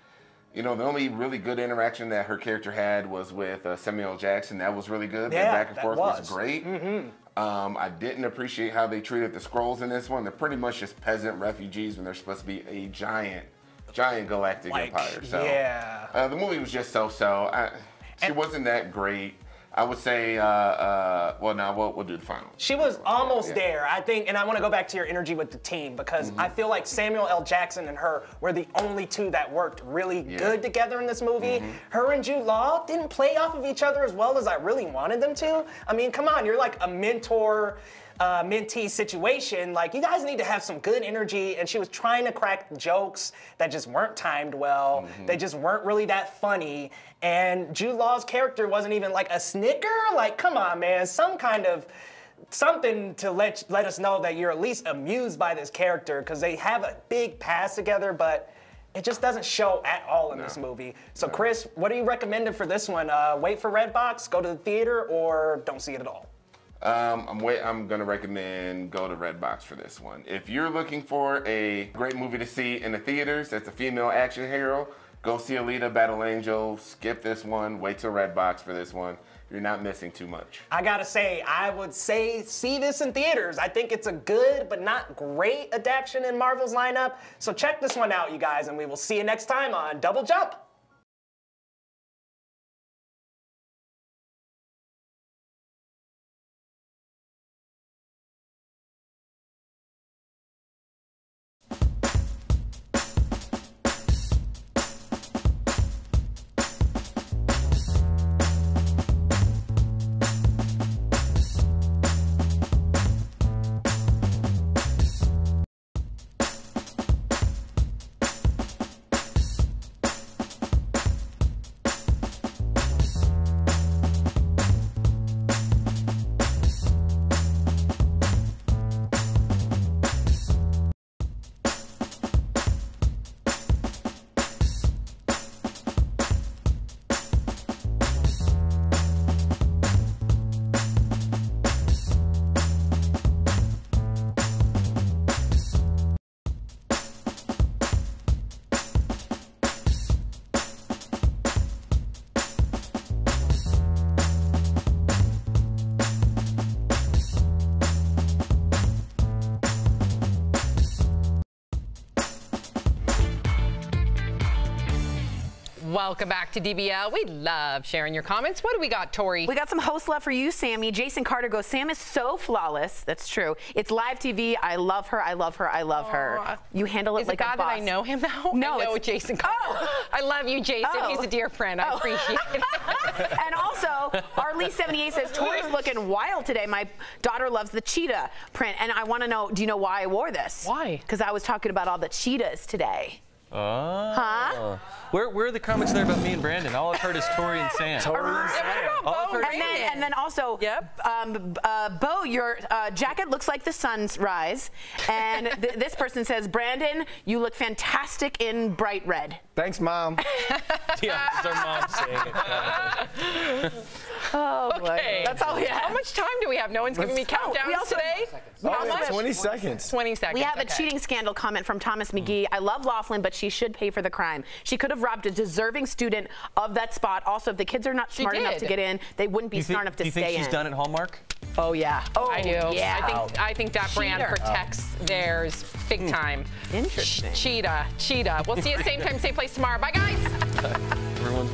you know, the only really good interaction that her character had was with Samuel L. Jackson. That was really good. Yeah, the back and forth was great. Mm-hmm. I didn't appreciate how they treated the Skrulls in this one. They're pretty much just peasant refugees when they're supposed to be a giant galactic empire. So yeah. The movie was just so-so. She wasn't that great. I would say, well, now we'll do the final. She was almost there, I think, and I want to go back to your energy with the team because I feel like Samuel L. Jackson and her were the only two that worked really good together in this movie. Her and Jude Law didn't play off of each other as well as I really wanted them to. I mean, come on, you're like a mentor, mentee situation. Like, you guys need to have some good energy, and she was trying to crack jokes that just weren't timed well. They just weren't really that funny. And Jude Law's character wasn't even like a snicker. Like, come on, man, some kind of something to let us know that you're at least amused by this character, because they have a big past together, but it just doesn't show at all in this movie. So Chris, what are you recommending for this one? Wait for Redbox, go to the theater, or don't see it at all? I'm gonna recommend go to Redbox for this one. If you're looking for a great movie to see in the theaters that's a female action hero, go see Alita Battle Angel. Skip this one, wait till Redbox for this one. You're not missing too much. I gotta say, I would say see this in theaters. I think it's a good but not great adaptation in Marvel's lineup. So check this one out, you guys, and we will see you next time on Double Jump. Welcome back to DBL. We love sharing your comments. What do we got, Tori? We got some host love for you, Sammy. Jason Carter goes, Sam is so flawless. That's true. It's live TV. I love her. I love her. I love her. You handle it like a boss. Is it God that I know him now? No, I know Jason Carter. I love you, Jason. He's a dear friend. I appreciate it. And also, Arlie78 says, Tori's looking wild today. My daughter loves the cheetah print. And I want to know, do you know why I wore this? Why? Because I was talking about all the cheetahs today. Oh. Huh? Where are the comments there about me and Brandon? All I've heard is Tori and Sam. And then also, Bo, your jacket looks like the sun's rise. And this person says, Brandon, you look fantastic in bright red. Thanks, Mom. Yeah, it's our mom saying it. Oh, boy. Okay. That's all we have. How much time do we have? No one's giving me countdowns today? How much? 20 seconds. 20 seconds. We have a cheating scandal comment from Thomas McGee. I love Laughlin, but she should pay for the crime. She could have robbed a deserving student of that spot. Also, if the kids are not smart enough to get in, they wouldn't be smart enough to stay in. Do you think she's done at Hallmark? Oh, yeah. Oh, I do. Yeah. I think that brand protects theirs big time. Interesting. Cheetah. We'll see you same time, same place tomorrow. Bye, guys. Everyone's